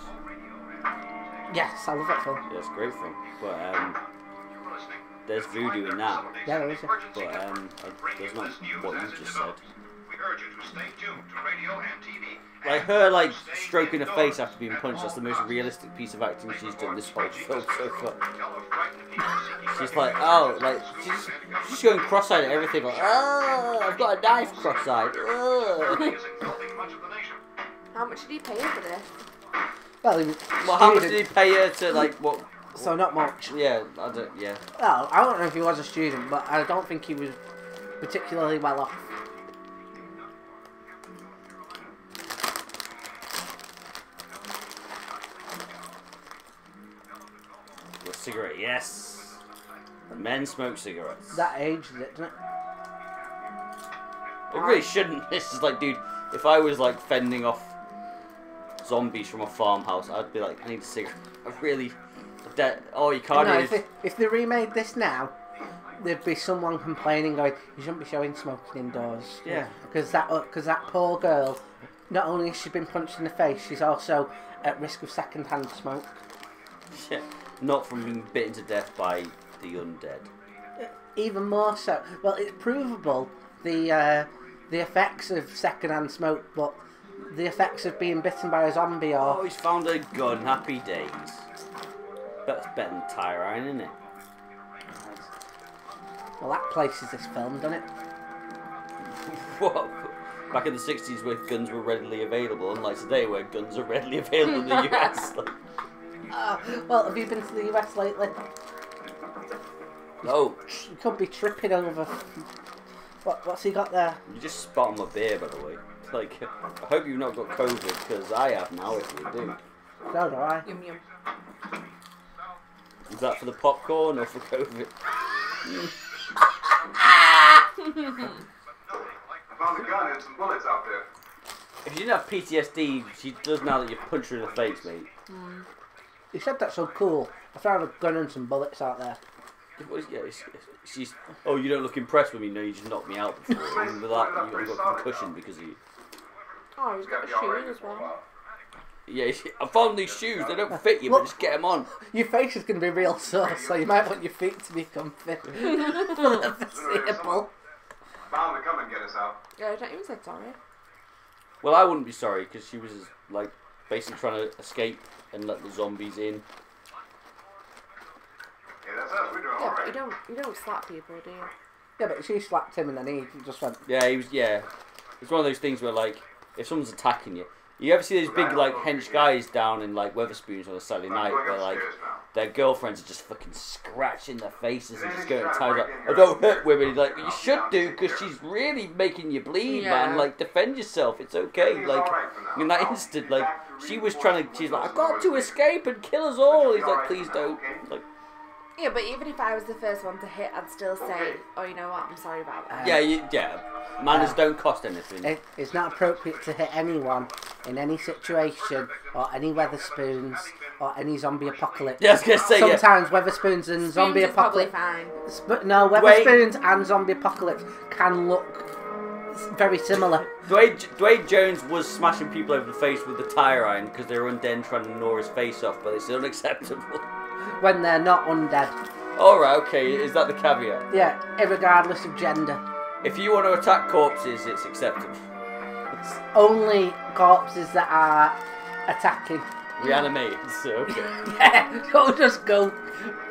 Yes, I love that film. Yeah, it's a great film. But there's voodoo in that. Yeah, there is. But there's not what you just said. We urge you to stay tuned to radio and TV. Like her, like stroking her face after being punched. That's the most realistic piece of acting she's done this whole film so far. She's like, oh, like she's going cross-eyed at everything. Like, oh, I've got a knife cross-eyed. Oh. How much did he pay her for this? Well, How much did he pay her to like what? So not much. Yeah, I don't. Yeah. Well, I don't know if he was a student, but I don't think he was particularly well off. A cigarette, yes. Men smoke cigarettes. That aged it, didn't it? It really shouldn't. This is like, dude, if I was like fending off zombies from a farmhouse, I'd be like, I need a cigarette. I really. Oh, you can't. No, if they remade this now, there'd be someone complaining, going, "You shouldn't be showing smoking indoors." Yeah. Because that poor girl, not only has she been punched in the face, she's also at risk of second-hand smoke. Yeah. Not from being bitten to death by the undead. Even more so. Well, it's provable the effects of second-hand smoke, but the effects of being bitten by a zombie are. Oh, he's found a gun. Happy days. That's better than tire iron, isn't it? Well, that places this film, doesn't it? What? Back in the 60s where guns were readily available, unlike today where guns are readily available in the US. Well, have you been to the US lately? No. You could be tripping over. What's he got there? You just spat on my beer, by the way. Like, I hope you've not got COVID, because I have now if you do. So do I. Yum yum. Is that for the popcorn or for COVID? I found a gun and some bullets out there. If you didn't have PTSD, she does now that you've punched her in the face, mate. You said that's so cool. I found a gun and some bullets out there. She's. Oh, you don't look impressed with me. No, you just knocked me out before. And with that, you got concussion because of you. Oh, he's got a shoe as well. Yeah, I found these shoes. They don't fit you, but just get them on. Your face is going to be real sore, so you might want your feet to be comfy. For the foreseeable. Bound to come and get us out. Yeah, don't even say sorry. Well, I wouldn't be sorry because she was like basically trying to escape and let the zombies in. Yeah, that's us. We're doing Yeah, all but right. you don't slap people, do you? Yeah, but she slapped him and then he just went. Yeah, he was. Yeah, it's one of those things where like if someone's attacking you. You ever see those big like hench guys down in like Weatherspoons on a Saturday night where like their girlfriends are just fucking scratching their faces and just going at times like, I don't hurt women. Like, you should do because she's really making you bleed, man. Like, defend yourself. It's okay. Like, in that instant, like, she was trying to, she's like, I've got to escape and kill us all. He's like, please don't. Like, yeah, but even if I was the first one to hit, I'd still say, oh, you know what, I'm sorry about that. yeah. Manners don't cost anything. It's not appropriate to hit anyone in any situation or any Weatherspoons or any zombie apocalypse. Yeah, I was going to say, sometimes Weatherspoons and zombie Spoons is probably apocalypse. fine. No, Weatherspoons and zombie apocalypse can look very similar. Dwayne Jones was smashing people over the face with the tire iron because they were undead trying to gnaw his face off, but it's unacceptable. When they're not undead. Alright, okay, is that the caveat? Yeah, irregardless of gender. If you want to attack corpses, it's acceptable. It's only corpses that are attacking. Reanimated, so okay. Yeah, don't just go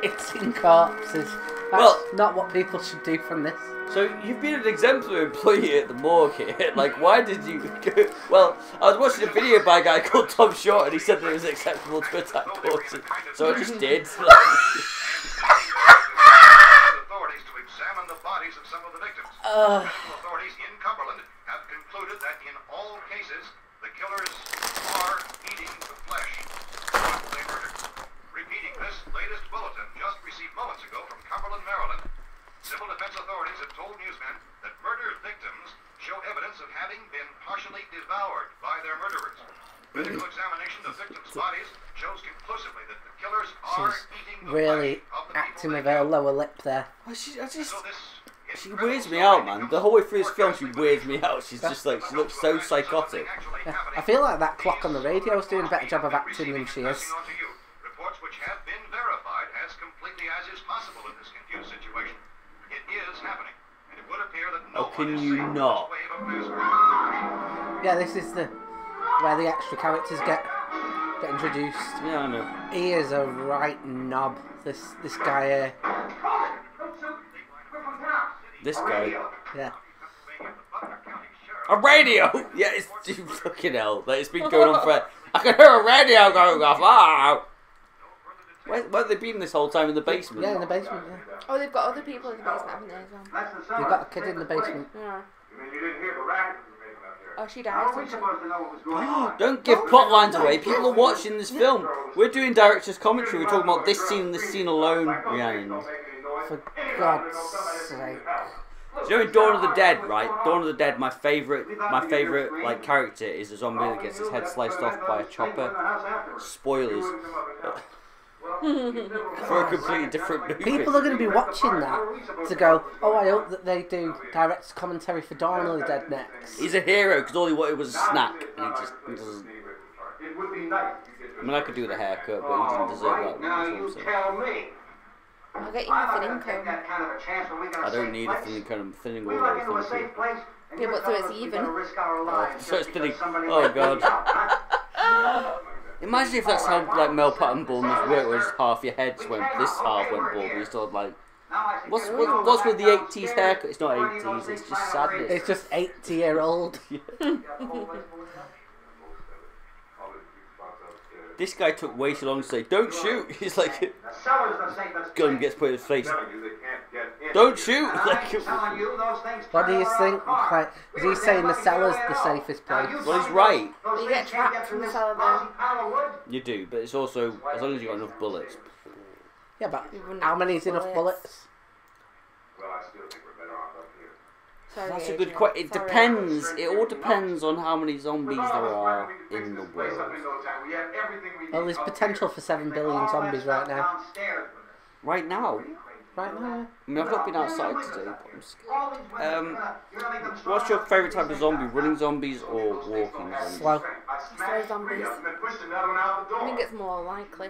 eating corpses. That's not what people should do from this. So you've been an exemplary employee at the morgue here. Like, why did you go? Well, I was watching a video by a guy called Tom Short, and he said that it was acceptable to attack corpses. So I just did. Authorities to examine the bodies of some of the victims. Medical authorities in Cumberland have concluded that in all cases, the killers are eating the flesh of they murdered. Repeating this latest bulletin just received moments ago from Cumberland, Maryland. Civil defense authorities have told newsmen that murdered victims show evidence of having been partially devoured by their murderers. Medical examination of victims' bodies shows conclusively that the killers are eating the Really flesh of the acting people with they her killed. lower lip there. I just. So this She weirds me out, man. The whole way through this film, she weirds me out. She's just like, she looks so psychotic. I feel like that clock on the radio is doing a better job of acting than she is. Reports which have been verified as completely as is possible in this confused situation. It is happening, and it would appear that no How can one is you safe from not? this wave of mass. Yeah, this is where the extra characters get introduced. Yeah, I know. He is a right knob. This guy here. This guy. Yeah. A radio! Yeah, it's fucking hell. Like, it's been going on for. I can hear a radio going off. Ah! Where have they been this whole time in the basement? Yeah, in the basement. Yeah. Oh, they've got other people in the basement, haven't they, as well? You've got a kid in the basement. Yeah. You didn't hear the racket we were making up here. Oh, she How died, are we didn't she? supposed to know what was going on? Don't give plot lines away. People are watching this film. We're doing director's commentary. We're talking about this scene and this scene alone, Rhiannon. For God's sake. Do you know in Dawn of the Dead, right? Dawn of the Dead, my favourite like character is a zombie that gets his head sliced off by a chopper. Spoilers. For a completely different movie. People are going to be watching that to go, oh, I hope that they do director's commentary for Dawn of the Dead next. He's a hero because all he wanted was a snack. And he doesn't. I mean, I could do with a haircut, but he didn't deserve that. Now you tell me. I'll get you my thinning comb. I don't need a thinning comb. I'm thinning all We the went way into a through. safe place. Yeah, but so it's even. So it's thinning. Oh god. Imagine if that's how like Mel Patton baldness worked, where just half your head went, this half went bald, but you still had like. What's with the 80s haircut? It's not 80s, it's just sadness. It's just 80-year-old. This guy took way too long to say, don't shoot! He's like, gun gets put in his face. Don't shoot! Like, What do you think? Like, is he saying the cellar's the safest place? well, he's right. You get trapped from the cellar though. You do, but it's also, as long as you've got enough bullets. Yeah, but You wouldn't how have many is enough bullets? Well, I still think we're better off up here. Sorry, That's a Adrian. good question. It Sorry. depends. It all depends on how many zombies there are in the world. Well, there's potential for 7 billion zombies right now. Right now? Right now? I mean, I've not been outside today, but I'm scared. What's your favourite type of zombie? Running zombies or walking zombies? Slow. Slow zombies. I think it's more likely.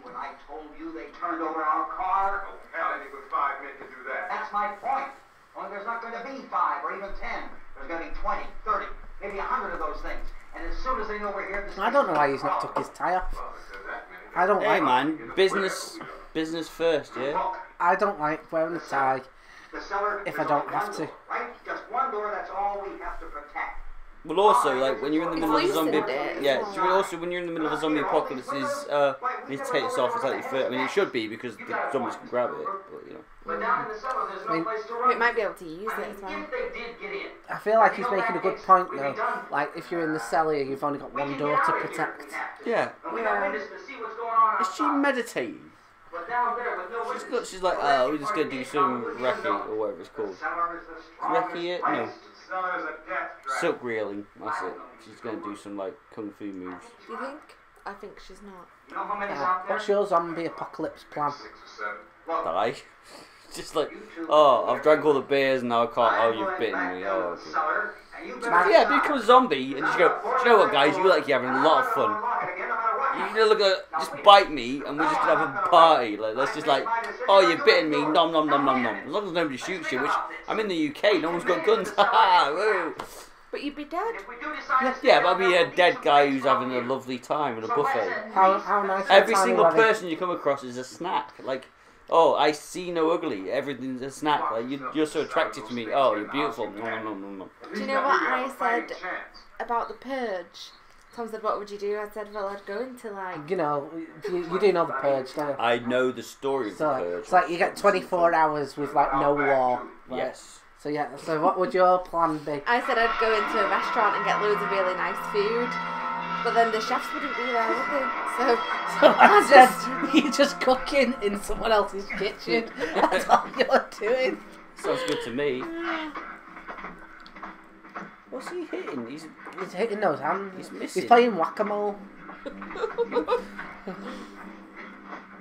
When I told you they turned over our car? Oh, hell, it was 5 men to do that. That's my point. Only there's not going to be 5 or even 10. There's going to be 20, 30, maybe 100 of those things. And as soon as they know we're here, I don't know why he's not took his tie off. I don't Hey like. man, business first, yeah? I don't like wearing a tie the cellar if is I don't only have one to. door, right? Just one door, that's all we have to protect. Well, also, like, when you're in the middle of a zombie... loosened it, Yeah, it's so also, when you're in the middle of a zombie apocalypse, it takes off, it's like your first... I mean, it should be, because the zombies can grab it, but, you know. But down in the cellar, there's no place to run. We might be able to use I it mean, as well. if they did get in, I feel like he's making a good point though. Like, if you're in the cellar, you've only got one door to protect. Yeah. and we got witnesses to see what's going on Is she outside. meditating? But down there with no witnesses, She's like, oh, we're just going to do some Reiki, or whatever it's called. cellar is the Reiki it? strongest No. place. Cellar is a death trap. Silk reeling, that's it. She's going to do some, like, kung fu moves. Do you think? I think she's not. You know how many's Yeah. out there? What's your zombie apocalypse plan? 6 or 7. Look, Die. Just like, oh, I've drank all the beers and now I can't, oh, you've bitten me, oh, okay. Yeah, become a zombie and just go, do you know what, guys, you look like you're having a lot of fun. You know, look at, just bite me and we're just gonna have a party. Like, let's just like, oh, you've bitten me, nom nom nom nom nom. As long as nobody shoots you, which I'm in the UK, no one's got guns. Haha, woo. But you'd be dead. Yeah, but I'll be a dead guy who's having a lovely time at a buffet. How nice? Every and tiny single are they? person you come across is a snack. Like, oh, I see no ugly. Everything's a snack. Like, you're so attracted to me. Oh, you're beautiful. No, no, no, no, no. Do you know what I said about the purge? Tom said, what would you do? I said, well, I'd go into like... You know, you do know the purge, don't you? I know the story of the So purge. it's like you get 24 hours with like no law. Right? Yes. So yeah. So what would your plan be? I said I'd go into a restaurant and get loads of really nice food. But then the chefs wouldn't be there, would they? So I said you're just cooking in someone else's kitchen. That's all you're doing. Sounds good to me. What's he hitting? He's hitting those hands. He's missing. He's playing whack-a-mole.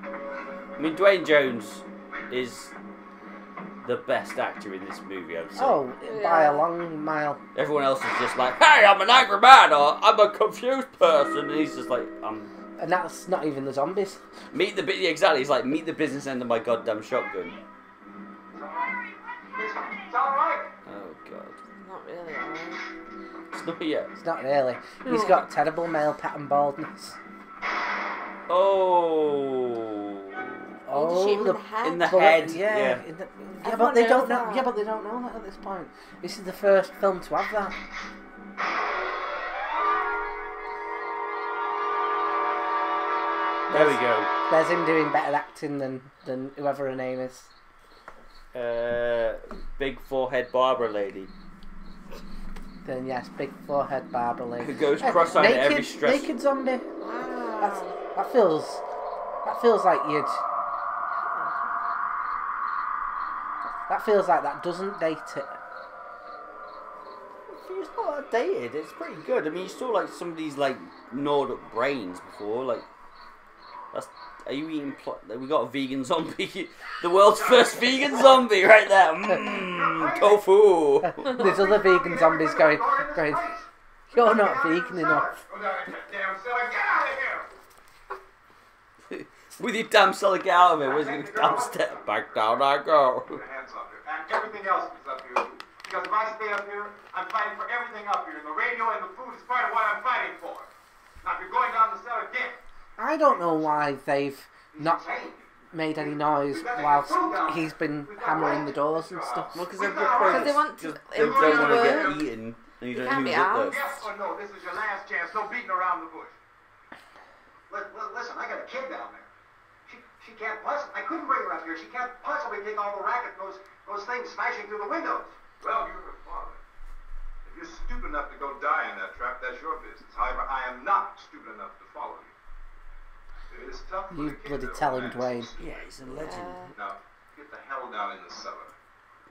I mean, Dwayne Jones is the best actor in this movie, I would say. Oh, by a long mile. Everyone else is just like, hey, I'm an angry man, or I'm a confused person, and he's just like, And that's not even the zombies. exactly, he's like, meet the business end of my goddamn shotgun. It's all right. Oh, God. Not really, alright. It's not yet. It's not really. He's got terrible male pattern baldness. Oh. You shoot him in the head. In the But head, yeah, yeah. but Everyone they don't knows know. that. Yeah, but they don't know that at this point. This is the first film to have that. There we go. There's him doing better acting than whoever her name is. Big forehead Barbara lady. Then yes, big forehead Barbara Lee. Who goes cross-eyed at every stress. Naked zombie. Wow. That feels like you'd. That feels like that doesn't date it. It's not outdated. It's pretty good. I mean, you saw like some of these like gnawed up brains before. Like, are you eating? We got a vegan zombie. The world's first vegan zombie, right there. Tofu. There's other vegan zombies going. You're not vegan enough. Go down in that damn cellar. Get out of here. With your damn cellar, get out of it. Where's going to damn step back down? I go. Put your hands up here. And everything else is up here. Because if I stay up here, I'm fighting for everything up here. And the radio and the food is part of what I'm fighting for. Now, if you're going down the cellar again, I don't know why they've not made any noise whilst he's been hammering the doors and stuff. Well, because they want to they don't want to work. get eaten, and you don't Can't know be who's up asked. there. yes or no, this is your last chance. No beating around the bush. Listen, I got a kid down there. She can't possibly. I couldn't bring her up here. She can't possibly take all the racket, those things smashing through the windows. Well, you're her father. If you're stupid enough to go die in that trap, that's your business. However, I am not stupid enough to follow you. It is tough for You the kid bloody to tell him, romance. Dwayne. Yeah, he's a legend. Now, get the hell down in the cellar.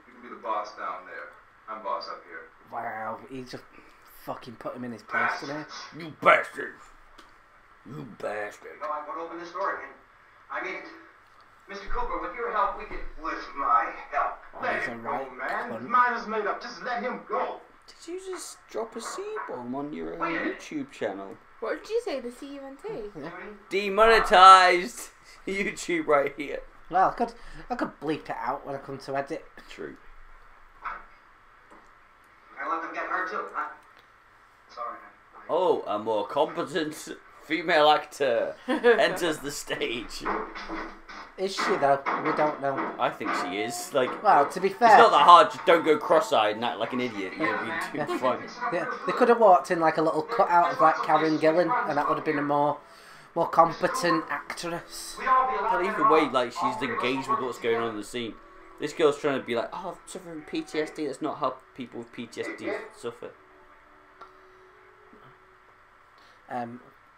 You can be the boss down there. I'm boss up here. Wow, he just fucking put him in his place today. You bastard! You bastard! No, I'm going to open this door again. I mean, Mr. Cooper, with your help, we can. With my help. Let he's him a go, right man. cunt. His mind is made up. Just let him go. Did you just drop a C-bomb on your YouTube channel? What did you say? The CUNT? Demonetized YouTube right here. Well, I could bleep it out when I come to edit. True. I let them get hurt too, huh? Sorry, man. Oh, a more competent female actor enters the stage. Is she though? We don't know. I think she is. Like, Well, to be it's fair, not that hard. Just don't go cross-eyed and act like an idiot. You'll be fine. they could have walked in like a little cutout of like Karen Gillan, and that would have been a more competent actress. But either way, like, she's engaged with what's going on in the scene. This girl's trying to be like, oh, I'm suffering PTSD. That's not how people with PTSD suffer.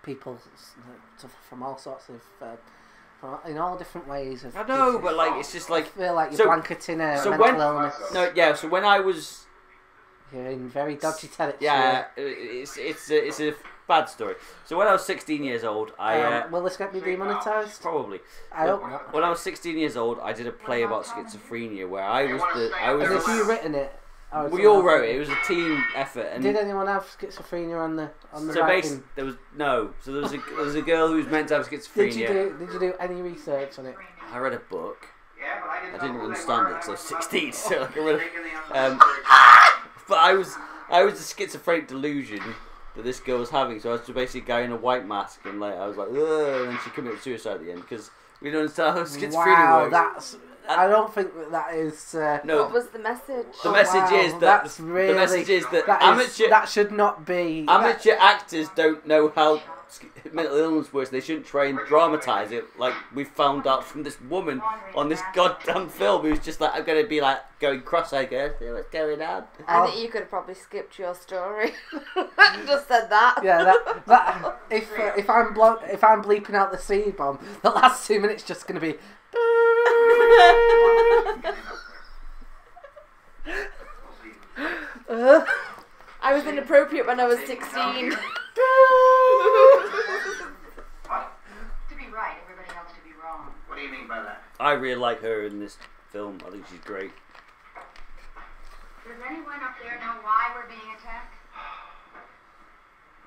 People suffer from all sorts of, in all different ways. Of I know, PTSD. but like, it's just like. I feel like you're so- blanketing a so mental when- illness. No, yeah. So when I was, You're in very dodgy territory. yeah, it's a bad story. So when I was 16 years old, I Will this get me demonetised? probably. I hope not. When I was 16 years old, I did a play about schizophrenia where I was Have the. you written it? Or We someone all else wrote it. It was a team effort, and Did anyone have schizophrenia on the so writing? basically there was no. So there was a girl who was meant to have schizophrenia. Did you do any research on it? I read a book. Yeah, but I didn't understand it because I was 16, so like I read. Um, But I was a schizophrenic delusion that this girl was having. So I was just basically a guy in a white mask, and like I was like, ugh, and then she committed suicide at the end because we don't understand how schizophrenia Wow, works. that's. I don't think that is. No, What was the message? the message is that that's really. the message is that that that should not be. amateur actors don't know how mental illness works. They shouldn't try and dramatise it like we found out from this woman on this goddamn film who's just like, I'm going to be like going cross-eyed, going, what's going on? I think you could have probably skipped your story. Just said that. Yeah, that if I'm bleeping out the C bomb, the last 2 minutes just going to be. I was inappropriate when I was 16. To be right, everybody else to be wrong. What do you mean by that? I really like her in this film. I think she's great. Does anyone up there know why we're being attacked?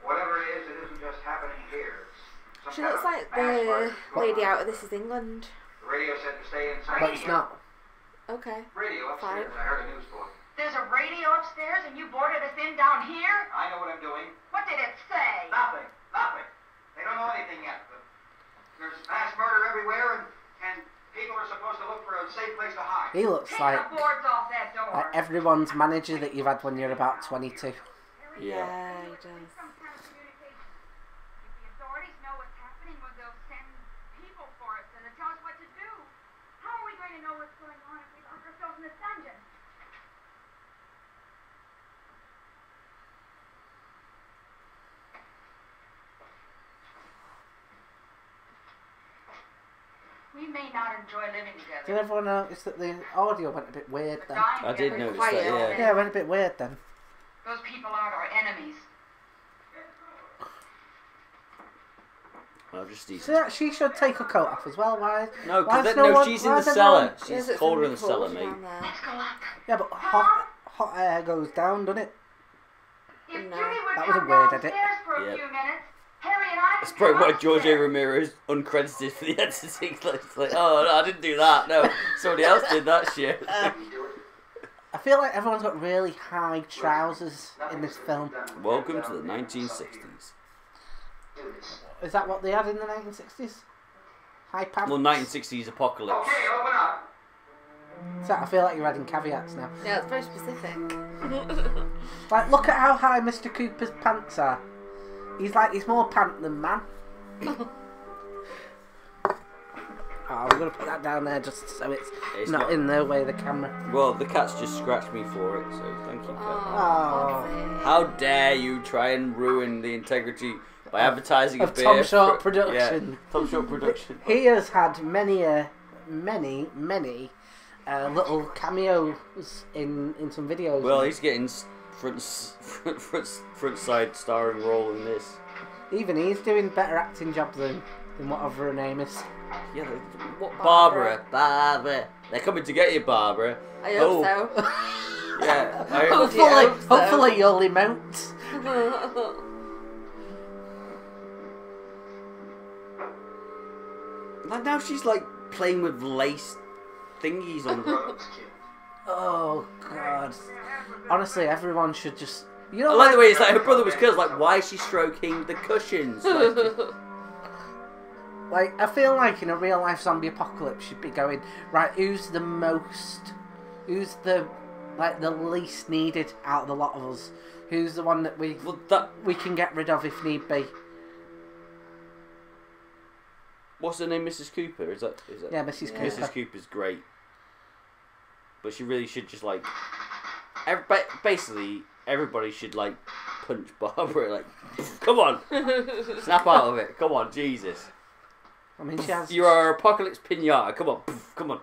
Whatever it isn't just happening here. It's some She kind looks of like mass the murder going lady on. out of This Is England. The radio said to stay inside. But it's not. Okay. Radio upstairs. I heard a news bulletin. There's a radio upstairs and you boarded us in down here? I know what I'm doing. What did it say? Nothing. They don't know anything yet. But there's mass murder everywhere, and people are supposed to look for a safe place to hide. He looks Take like the boards off that door. everyone's manager that you've had when you're about 22. Yeah. He does. Some kind of communication. If the authorities know what's happening, well, they'll send people for us and they'll tell us what to do. How are we going to know what's going on if we lock ourselves in this dungeon? We may not enjoy living together. Did everyone notice that the audio went a bit weird then? I did notice that, yeah. Yeah, it went a bit weird then. Those people aren't our enemies. I'll just eat. So she should take her coat off as well. Why? No, why because does no one- she's in why the does cellar. everyone- She's Yes, it's colder in gonna the be cellar, cold mate. down there. Let's go up. Yeah, but hot air goes down, doesn't it? If No. Judy would That was a come weird edit. downstairs for a Yep. few minutes, Harry and I That's could probably come why George A upstairs. Romero is uncredited for the editing. It's like, oh, no, I didn't do that. No, somebody else did that shit. I feel like everyone's got really high trousers in this film. Welcome to the 1960s. Is that what they had in the 1960s? High pants? Well, 1960s apocalypse. Okay, open up. So I feel like you're adding caveats now. Yeah, it's very specific. Like, look at how high Mr. Cooper's pants are. He's more pant than man. Oh, I'm going to put that down there just so it's not in the way of the camera. Well, the cat's just scratched me for it, so thank you, cat. Oh. How dare you try and ruin the integrity by advertising of a beer Tom Short for- production. Yeah, Tom Short production. He has had many little cameos in some videos. Well, he's getting front side starring role in this. Even he's doing better acting job than whatever her name is. Yeah, what Barbara? They're coming to get you, Barbara. I hope so. Yeah. Hopefully you'll emote. Now she's like playing with lace thingies on her. Oh god. Honestly, everyone should just. You I know, like the way it's like her brother was killed. Like, why is she stroking the cushions? Like, I feel like in a real life zombie apocalypse, you'd be going, right, who's the least needed out of the lot of us? Who's the one that we can get rid of if need be? What's her name? Mrs. Cooper? Is that? Yeah, Mrs. Cooper. Mrs. Cooper's great, but she really should just like. Basically, everybody should like punch Barbara. Like, come on, snap out of it. Come on, Jesus. I mean, she has. You are apocalypse pinata. Come on, come on.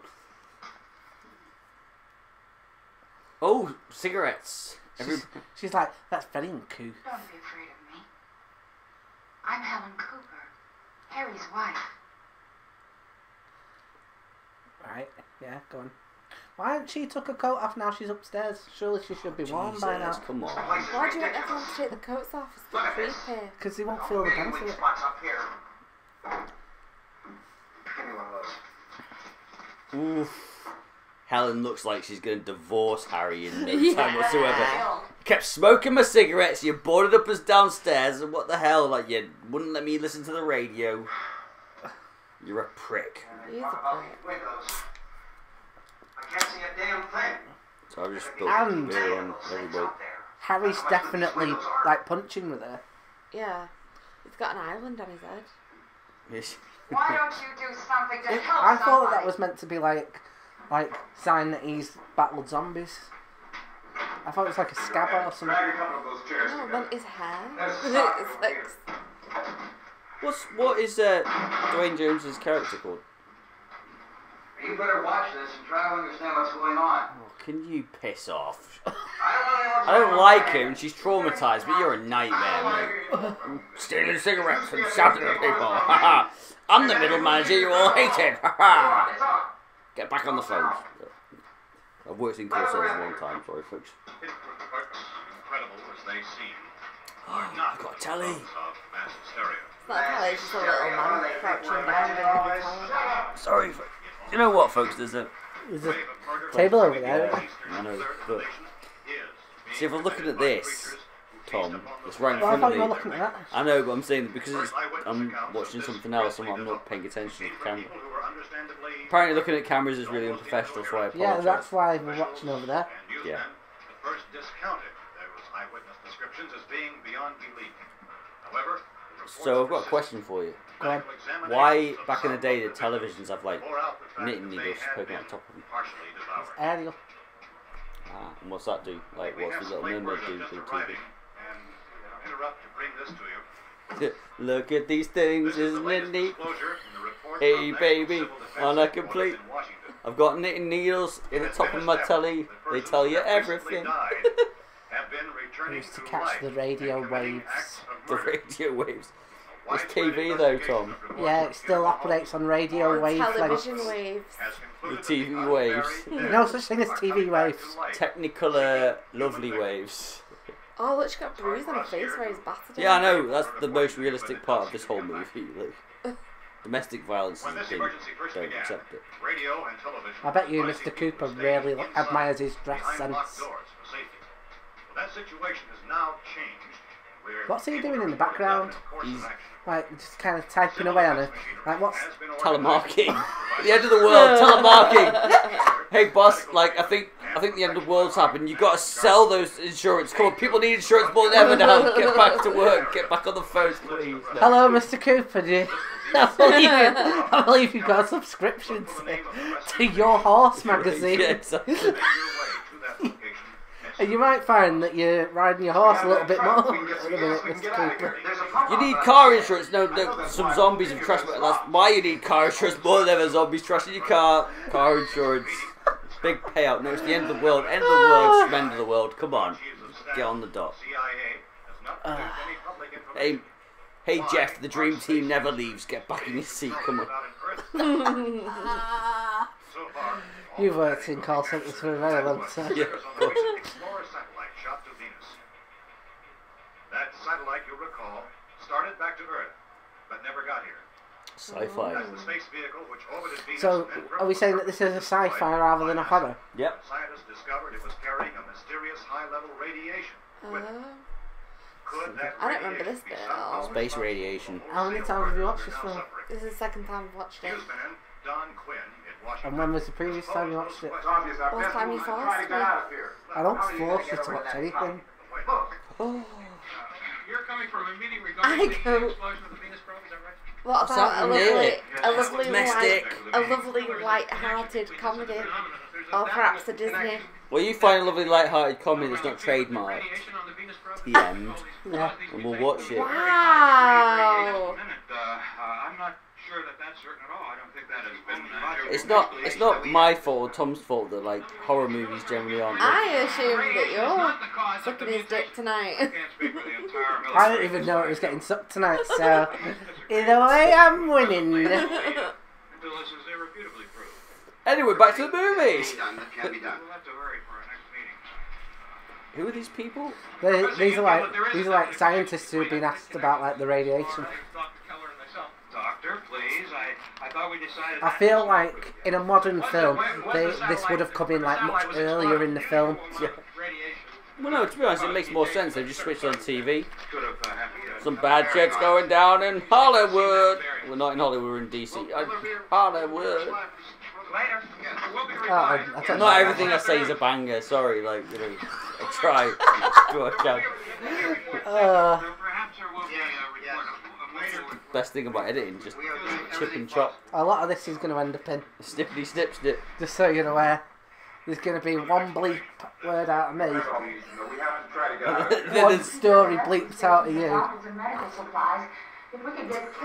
Oh, cigarettes. She's like, that's very uncouth. Don't be afraid of me. I'm Helen Cooper, Harry's wife. Right, yeah, go on. Why hasn't she took her coat off now she's upstairs? Surely she should be warm by now. Come on. Why do you want everyone to take the coats off? It's a bit creepy. Because they won't feel the benefit of it. Spots up here. Give me one of those. Oof. Helen looks like she's going to divorce Harry in no time whatsoever. Kept smoking my cigarettes, you boarded up us downstairs, and what the hell? Like, you wouldn't let me listen to the radio. You're a prick. He's a What about prick. these windows? I can't see a damn thing. So I've just built And- beer on everybody. Harry's definitely, like, punching with her. Yeah. He's got an island on his head. Yes. Why don't you do something to help I thought somebody? that was meant to be like sign that he's battled zombies. I thought it was like a scab or something. Drag a couple of those chairs No, together. meant his hair. Let's His start over legs. What is Dwayne Jones's character called? You better watch this and try to understand what's going on. Oh, can you piss off? I I don't like him, and she's traumatized, but you're a nightmare, mate. Stealing cigarettes and shouting at people. Haha. I'm the middle manager you all hated. Haha. Get back on the phone. I've worked in call centers one time, sorry folks. Incredible as they seem, Oh, I've got a telly. of mass hysteria. It's not how it's just a little man crouching down in the tower. Sorry, you know what, folks? There's a table over there. I know, but see if I'm looking at this, Tom, it's right in Well, I front thought of you were me. looking at that. I know, but I'm saying that because I'm watching something else, and I'm not paying attention to the camera. Apparently, looking at cameras is really unprofessional, so I Yeah, apologise. that's why we're watching over there. Yeah. At first discounted those eyewitness descriptions as being beyond belief. However, the reports So I've got a persist. question for you. Go on. Why back in the day did televisions have like knitting needles poking out the top of them? Partially devoured. Aerial. Ah, and what's that do? Like, We what's have the some little late number version do just to the arriving, TV? and interrupt to bring this to you. Look at these things, This is the isn't it latest neat? disclosure from the report Hey, from National baby, Civil Defense on a Headquarters complete- in Washington. I've got knitting needles in the It has top been of my established telly. that They persons tell you who have recently everything. died have been returning Used to to catch life the radio and committing waves. acts of The murder. radio waves. A It's widespread TV though, investigation Tom. of reports Yeah, of it still funeral operates on radio Or wavelengths. television waves. has concluded The that TV unburied waves. dead No such thing as are TV coming back to waves. life. Technicolor, lovely waves. Oh, look, she got a bruise on her face where he's battered. Yeah, I know. That's the most realistic part of this whole movie. Like, domestic violence is When a this thing. emergency first Don't began, accept it. radio and television I bet you advising Mr. people Cooper to stay really inside admires his dress behind locked sense. doors for safety. Well, that situation has now changed. We're What's he able doing to in the report a background? definite course of He's- action. Like, just kind of typing away on it. Like, what's... Has been Telemarketing. organized. The end of the world. Telemarketing. Hey boss, like I think the end of the world's happened. You gotta sell those insurance. Come on, people need insurance more than ever now. Get back to work. Get back on the phones, please. No. Hello, Mr. Cooper. I believe you've got a subscription to Your Horse magazine. Yeah, exactly. And you might find that you're riding your horse a little bit more at the minute, Mr. Cooper. You need car insurance. No, some zombies have trashed. That's why you need car insurance more than ever. Zombies trashing your car. Car insurance. Big payout. No, it's the end of the world. End of the world. It's the end of the world. Come on, get on the dot. Hey Jeff, the dream team never leaves. Get back in your seat. Come on. You've worked in call centres for a very long time. Yeah, of course. That satellite, you'll recall, started back to Earth, but never got here. Sci-fi. As the space vehicle which orbited Venus So, and are we saying that this is a sci-fi rather than a horror? Yep. Scientists discovered it was carrying a mysterious high-level radiation. With it. Could that I don't remember radiation this be bit at somehow all. Space radiation. How many times have you watched this film? This is the second time I've watched it. Newsman Don Quinn in Washington. And when was the previous time you watched it? Last time you forced me. I don't force you to watch anything. You're coming from a meeting I regarding the go- explosion of the Venus probe, is that right? What What's about happening here? a lovely light-hearted comedy, or perhaps a Disney? Well, you find a lovely light-hearted comedy that's not trademarked. Radiation on the Venus probe? The end. Yeah. And we'll watch it. Wow! I'm not sure that that's certain at all. I don't think that has been. It's not my fault or Tom's fault that like horror movies generally aren't. I assumed that you're sucking his dick tonight. Can't speak for the entire military. I didn't even know it was getting sucked tonight, so either way, I'm winning. Until this is irrefutably proved. Anyway, back to the movies. That can't be done. We'll have to hurry for our next meeting. Who are these people? These are like scientists who have been asked about like the radiation. Dr. Keller and myself. Doctor, please. I thought we decided. I feel like in a modern film, this would have come in like much earlier in the film. Yeah. Radiation. Well, no, to be honest, it makes more sense. They just switched on TV. Could have happened. Some bad shit's going down in Hollywood. We're not in Hollywood, we're in DC. Hollywood. Later. We'll be Oh, I don't know. Not everything I say is a banger. Sorry, like you know, I try. Do what I can. Perhaps there will be a report of later. Best thing about editing, just chip and chop, A lot of this is going to end up in, snippity snip snip. just so you're aware, there's going to be one bleep word out of me, We have to try to get out of here. Then one there's- story bleeps out of you.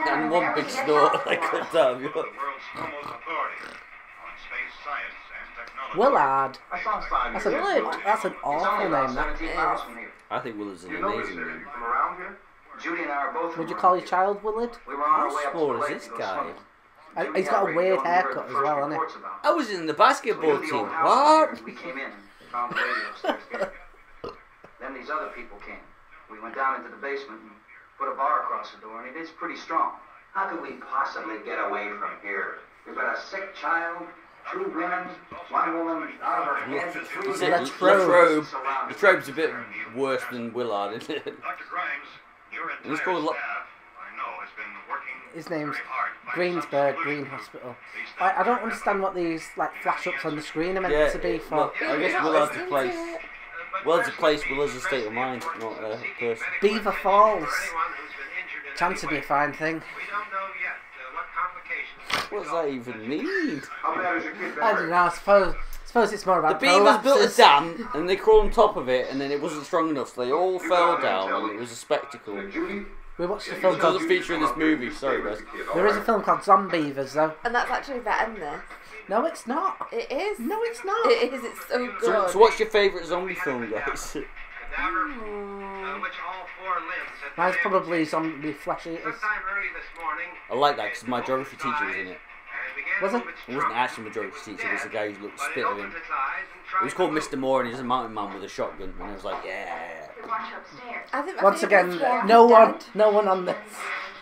And one big snort like a damn. The world's foremost authority on space science and technology. Willard. That sounds fine. That's an awful name, that. 17 miles from here. I think Willard's an You know this amazing area? name. You from around here? Judy and I are both. Would you from call around your child Willard? here. We were on our How way up to small the is lake this to go guy? swimming. He's got a weird haircut as well, hasn't he? I was in the basketball team. What? We came in and found the radio upstairs getting it. Then these other people came. We went down into the basement and put a bar across the door, and it is pretty strong. How could we possibly get away from here? We've got a sick child, 2 women, 1 woman out of her head, 3 Latrobe. Latrobe's a bit worse than Willard, isn't it? Dr. Grimes, your entire It's called staff, I know, has been working His name's very hard to find Greensburg some Green solution. Hospital. I don't understand what these like flash ups on the screen are meant to be for. Well, I guess Willard's a place. Willard's a place, Willard's a state of mind, not a person. Beaver Falls. Anyone who's been injured in Chance would be a fine thing. We don't know yet what complications. What does that even mean? How bad is your kid been I hurt? don't know. I suppose it's more The about beavers built a prolapses. dam and they crawled on top of it, and then it wasn't strong enough, so they all fell down, and it was a spectacle. Judy? We watched a It film called. doesn't feature in this movie, sorry guys. There is a film called Zombievers though. And that's actually better than this. No, it's not. It is. No, it's not. It is. It's so good. So what's your favourite zombie film, guys? Cadaver, which all 4 limbs had Mine's been probably Zombie Flesh Eaters. sometime early this morning. I like that because my geography teacher was in it. And began Was to it? move its It wasn't trunk. actually my geography teacher, it was the guy who looked But it spit at him. opened its eyes and It tried was called to Mr. Moore, and he's a mountain man with a shotgun, and I was like, yeah. Watch upstairs. I think my Once favourite's again, Walking no Dead.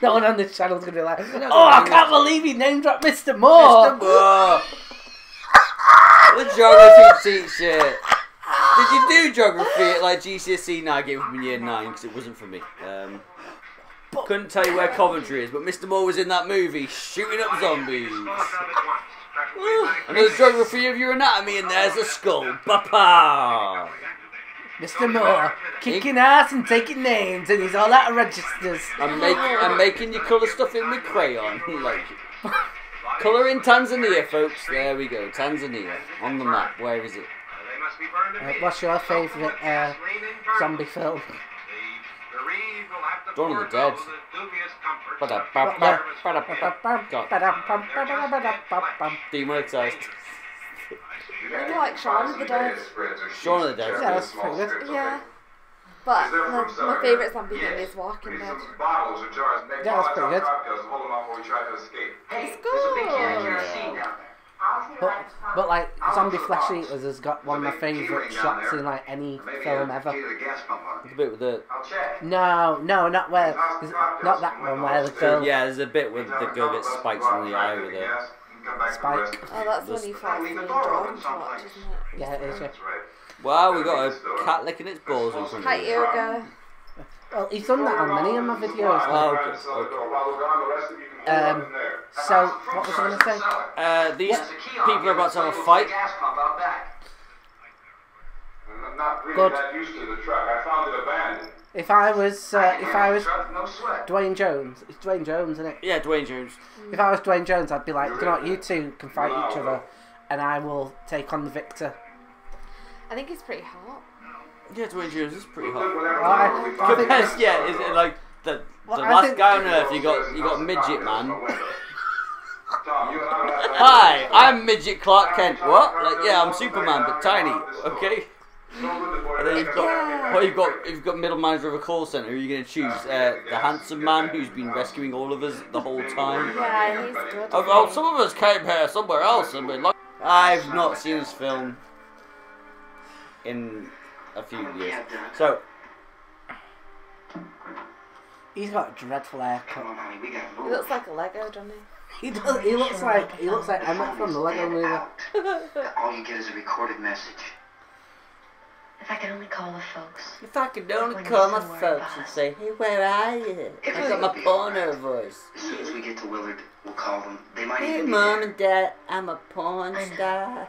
one on this channel's gonna be like, oh, I can't believe he name dropped Mr. Moore. Mr. Moore! The geography teacher! Did you do geography at like GCSE? No, I gave it from year 9 because it wasn't for me. Couldn't tell you where Coventry is, but Mr. Moore was in that movie shooting up zombies. And there's geography of your anatomy, and there's a skull. Papa! Mr. Moore, kicking ass and taking names, and he's all out of registers. I'm making you colour stuff in with crayon. Like, colour in Tanzania, folks. There we go, Tanzania. On the map. Where is it? What's your favourite zombie film? Dawn of the Dead. Demonetised. I like Shaun of the Dead. Shaun of the Dead. Yeah, that's pretty good. Yeah. But my favourite zombie thing is Walking Dead. Yeah, that's pretty good. Hey, there's a big canyon scene down there. I'll see what I can find. But like, Zombie Flesh Eaters has got one of my favourite shots in like any film ever. The bit with the... I'll check. No, not where, not that one where the girl. Yeah, there's a bit where the girl gets spiked in the eye with a... Spike. Oh, that's when he fights the Jordan watch, isn't it? Yeah, it is. Yeah. Wow, we got a cat licking its balls in front of Hi, us. Yoga. Well, he's done that on many of my videos. Oh, Like, okay. so what was I gonna say? These There's a key on people here are about to have that a goes fight. the gas pump out back. I'm not really Good. that used to the truck. I found it abandoned. If I was No sweat. Dwayne Jones, it's Dwayne Jones, isn't it? Yeah, Dwayne Jones. If I was Dwayne Jones, I'd be like, you know what, you two can fight each other, and I will take on the victor. I think he's pretty hot. Yeah, Dwayne Jones is pretty hot. I think Compared, yeah, is it like the Well, I last think- guy on Earth? You got midget man. Tom, you and I will have to- Hi, I'm midget Clark Kent. What? Like, yeah, I'm Superman, but tiny. Okay. And then you've got middle manager of a call centre. Who are you going to choose? The handsome man who's been rescuing all of us the whole time. Yeah, he's good. Oh, some of us came here somewhere else and been like. I've not seen this film in a few years. So he's got a dreadful haircut. Come on, honey, we gotta He move. looks like a Lego, doesn't he? He does. He looks like Emmett from the Lego Movie. All you get is a recorded message. If I could only call the folks. if I could only call my folks and say, hey, where are you? I got my porno voice. As soon as we get to Willard, we'll call them. They might Hey, even be mom there. and dad, I'm a porn star.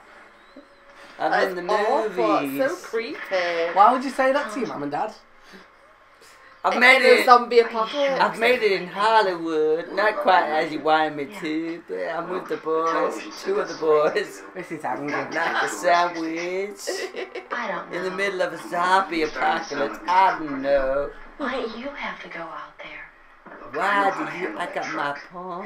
I'm That's in the awful. movies. It's so creepy. Why would you say that to your mum and dad? I've In made a it. zombie apocalypse. I've made it in Hollywood, not quite as you wanted me to, but I'm with the boys, 2 of the boys, This is angry. not the sandwich, I don't know. in the middle of a zombie apocalypse. I don't know. Why do you have to go out there? Why do you? I got my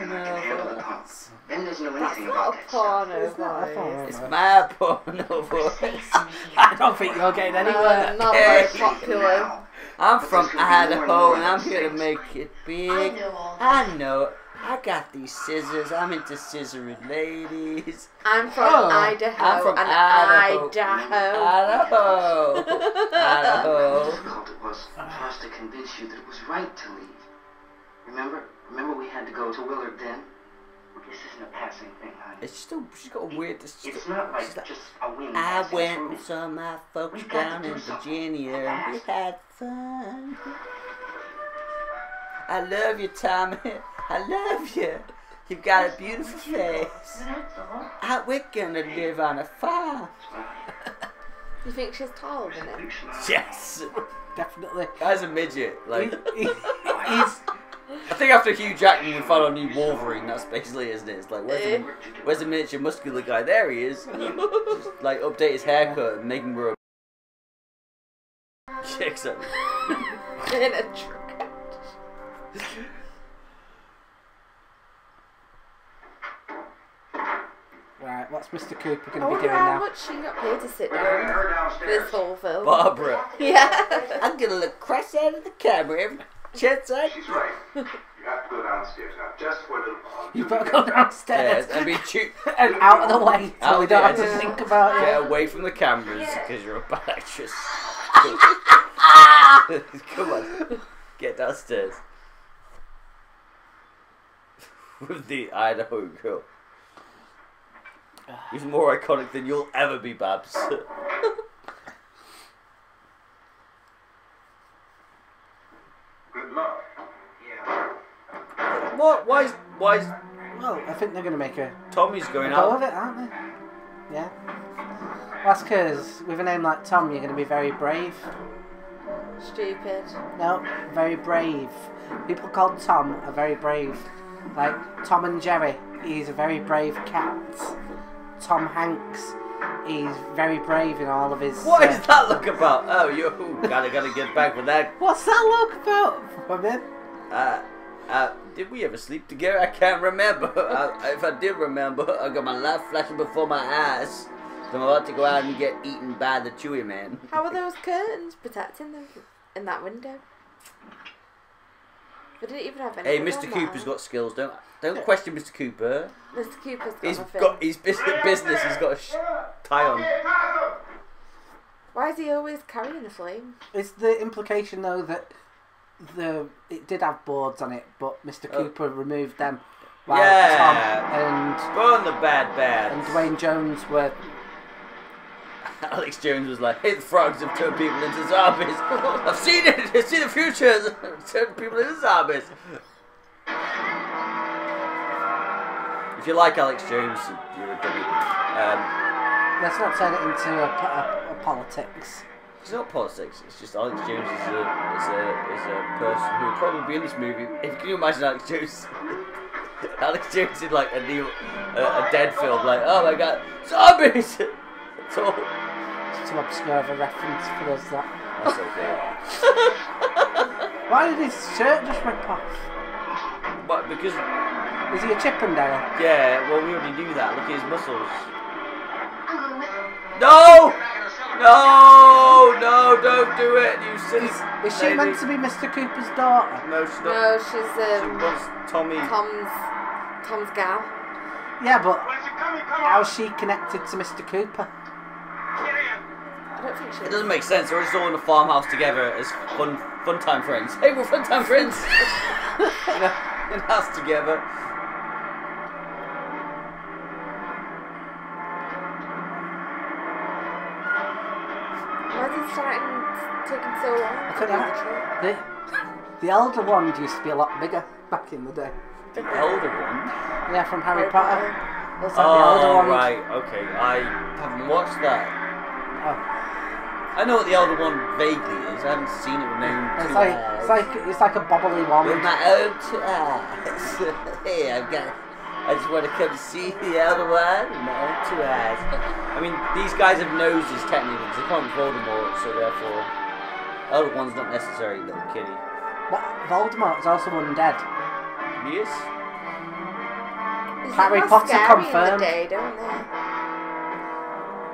And I can handle the porno pump. voice. Ben doesn't know That's anything not about a that stuff. porno It's not a porno. It's my porno voice. I don't think you're getting anywhere. Not very popular. I'm from Idaho and I'm here to make it big. I know all that. I know. I got these scissors. I'm into scissoring ladies. I'm from Idaho. I'm from and Idaho. Idaho. Idaho. Difficult it was for us to convince you that it was right to leave. Remember we had to go to Willard then? This isn't a passing thing, honey. It's still, she's got a weird... It's not like just a wind I passing went through. and saw my folks We've got to down do in something Virginia and we fast. had fun. I love you, Tommy. I love you. You've got a beautiful face. We're gonna live on a farm. You think she's taller than him? Yes. Definitely. Guy's a midget. Like, He's I think after Hugh Jackman we found our new Wolverine, that's basically it, isn't it? It's like, where's the miniature muscular guy? There he is. Just, like, update his haircut and make him grow. Yeah, exactly. In a trench. right. What's Mr. Cooper I going to be wonder doing how now? much she got paid to sit Bring down her for this downstairs. whole film. Barbara. Yeah. I'm gonna look cross out of the camera every chance I She's right. You have to go downstairs now, just for a little while. You better go downstairs I mean, and out of the way so we don't have to Yeah. think about Get it. away from the cameras because you're a bad actress. Come on, get downstairs. With the Idaho girl. Who's more iconic than you'll ever be, Babs. Good luck. Yeah. What? Why is Well, I think they're going to make a Tommy's going go out? of it, aren't they? Yeah. That's because with a name like Tom, you're going to be very brave. Stupid. No, very brave. People called Tom are very brave. Like Tom and Jerry, he's a very brave cat. Tom Hanks, he's very brave in all of his... What is that look about? Oh, you gotta get back with that. What's that look about from him? Did we ever sleep together? I can't remember. If I did remember, I got my life flashing before my eyes. So I'm about to go out and get eaten by the Chewy Man. How are those curtains protecting them in that window? They didn't even have any. Hey, Mr. Cooper's got skills. Don't question Mr. Cooper. Mr. Cooper's got He's nothing. got his business. He's got a tie on. Why is he always carrying a flame? Is the implication though that it did have boards on it, but Mr. Cooper removed them while Yeah. Tom Burn the bad. and Dwayne Jones were... Alex Jones was like, "Hey, the frogs have turned people into zombies. I've seen it. I've seen the future. Turned people into zombies." If you like Alex Jones, you're a dummy. Let's not turn it into a politics. It's not politics. It's just Alex Jones is a person who would probably be in this movie. Can you imagine Alex Jones? Alex Jones in like a dead film, like, oh my god, zombies. That's all. It's too obscure of a reference for us, that. That's okay. Why did his shirt just rip off? But because Is he a Chippendale? yeah, well we already knew that. Look at his muscles. I'm going with him. No, don't do it. You silly. Is she lady. meant to be Mr. Cooper's daughter? No, she's not. No, she's She wants Tommy. Tom's gal. Yeah, but Where's it coming? Come on. how's she connected to Mr. Cooper? Get in. I don't think she It is. doesn't make sense. We're just all in a farmhouse together as fun time friends. Hey, we're fun time friends. in a house together. Why is it taking so long? Look at that. The elder one used to be a lot bigger back in the day. The elder one. Yeah, from Harry Harry Potter. Potter. Looks like the elder Oh one. right, okay. I haven't watched that. Oh. I know what the elder one vaguely is. I haven't seen it with my own It's two like eyes. it's like a bobbly one. With my own two eyes. Hey, I just want to come see the elder one with my own two eyes. I mean, these guys have noses technically because they can't be Voldemort, so therefore, elder one's not necessary, little kitty. But Voldemort's also undead. He is. They Harry seem less Potter scary confirmed. in the day, don't they?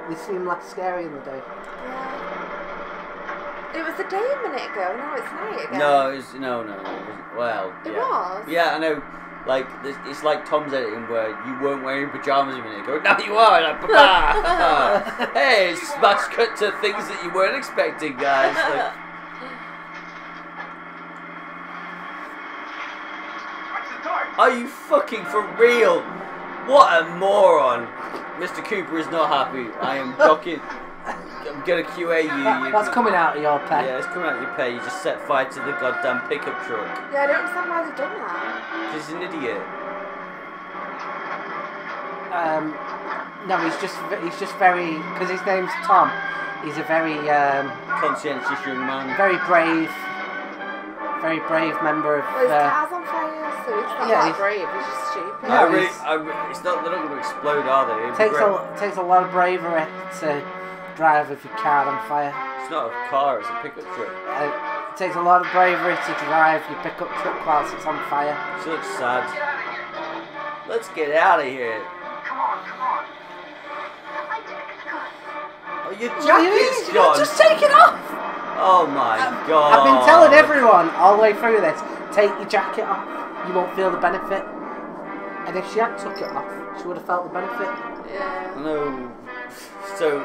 They seem less scary in the day. Yeah. It was a day a minute ago. Now it's night again. No, it was, no. It wasn't. Well, It yeah. was? Yeah, I know. like it's like Tom's editing where you weren't wearing pajamas a minute ago. Now you are. Like, bah! Hey, smash cut to things that you weren't expecting, guys. Like, are you fucking for real? What a moron! Mr. Cooper is not happy. I am fucking. I'm gonna QA you. That's coming out of your pay. Yeah, it's coming out of your pay. You just set fire to the goddamn pickup truck. Yeah, I don't understand why they've done that. Because he's an idiot. No, he's just very, because his name's Tom. He's a very Conscientious young man. very brave member of. Well, his car's on fire, so he's not Yeah, that brave. He's just stupid. Yeah, it's not. They're not going to explode, are they? Takes a lot of bravery to drive with your car on fire. It's not a car. It's a pickup truck. It takes a lot of bravery to drive your pickup truck whilst it's on fire. She looks sad. Let's get out of here. Come on. My jacket's gone. Oh, your jacket's gone. Just take it off. Oh my god. I've been telling everyone all the way through this, take your jacket off. You won't feel the benefit. And if she had took it off, she would have felt the benefit. Yeah. No. So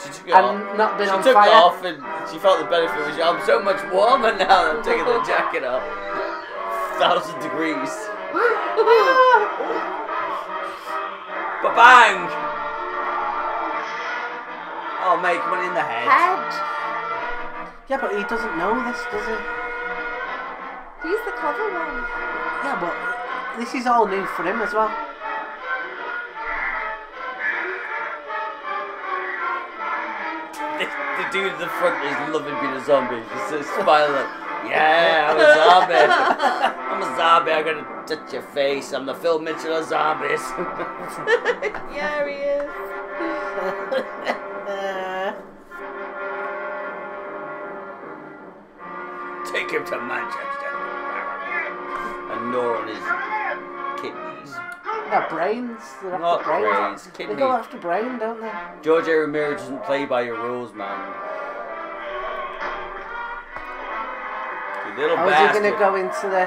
she took it And off. not been She on took fire. it off and she felt the benefit. Which I'm so much warmer now that I'm taking the jacket off. 1,000 degrees. Ba-bang! Oh, mate, coming in the head. Yeah, but he doesn't know this, does he? He's the clever one. Yeah, but this is all new for him as well. The dude in the front is loving being a zombie. Just so smiling. Yeah, I'm a zombie. I'm a zombie. I'm gonna touch your face. I'm the Phil Mitchell of zombies. Yeah, he is. Take him to Manchester. And gnaw on his kidneys. They're brains. They're after Not brains. brains, They kidneys. go after brain, don't they? George A Romero doesn't play by your rules, man. You little Or is he bastard. going to go into the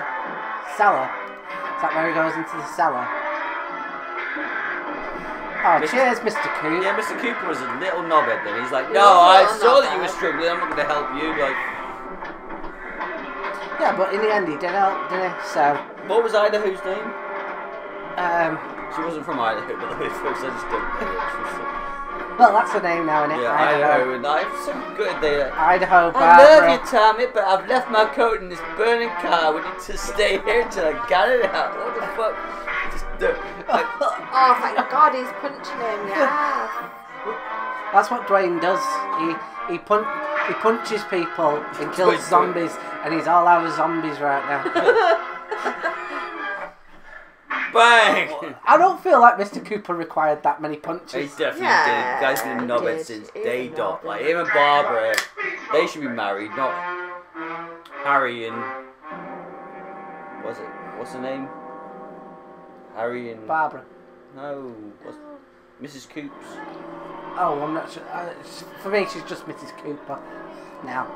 cellar? Is that where he goes into the cellar? Oh, cheers, Mr. Coop. Yeah, Mr. Cooper was a little knobhead then. He's like, He no, was a I little saw that you knobhead. were struggling. I'm not going to help you. Like, Yeah, but in the end he did help, didn't he? So, what was Idaho's name? She wasn't from Idaho, by the way, folks. I just don't know. well, that's her name now, isn't it? Yeah, Idaho. And I'm so good there. Idaho, I Barbara. love you, Tommy, but I've left my coat in this burning car. We need to stay here till I got it out. What the fuck? Just Oh, thank God he's punching him, yeah. That's what Dwayne does. He punches people and kills zombies, and he's all out of zombies right now. Bang! I don't feel like Mr. Cooper required that many punches. He definitely Yeah, did. The guy's been a he knobhead did. since He's day a dot. knobhead. Like him and Barbara, they should be married, not Harry and what's her name? Harry and Barbara. No, what's Mrs. Coops? Oh, I'm not sure. For me, she's just Mrs. Cooper now.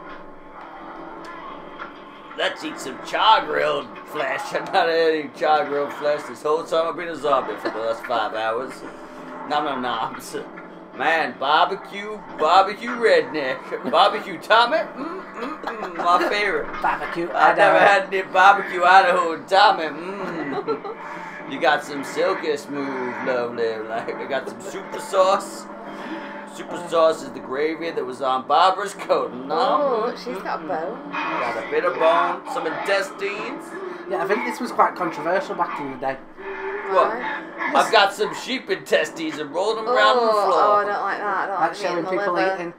Let's eat some char-grilled flesh. I've not had any char-grilled flesh this whole time I've been a zombie for the last 5 hours. Nom. Man, barbecue redneck. Barbecue Tommy, my favorite. Barbecue I've never Idaho. had any barbecue Idaho Tommy. You got some silky smooth, lovely. Like I got some super sauce. Super sauce is the gravy that was on Barbara's coat. Oh, she's got a bone. Got a bit of bone, some intestines. Yeah, I think this was quite controversial back in the day. What? Why? I've got some sheep intestines and rolled them around on the Oh, floor. I don't like that. I don't Like like showing meat in the people liver. eating.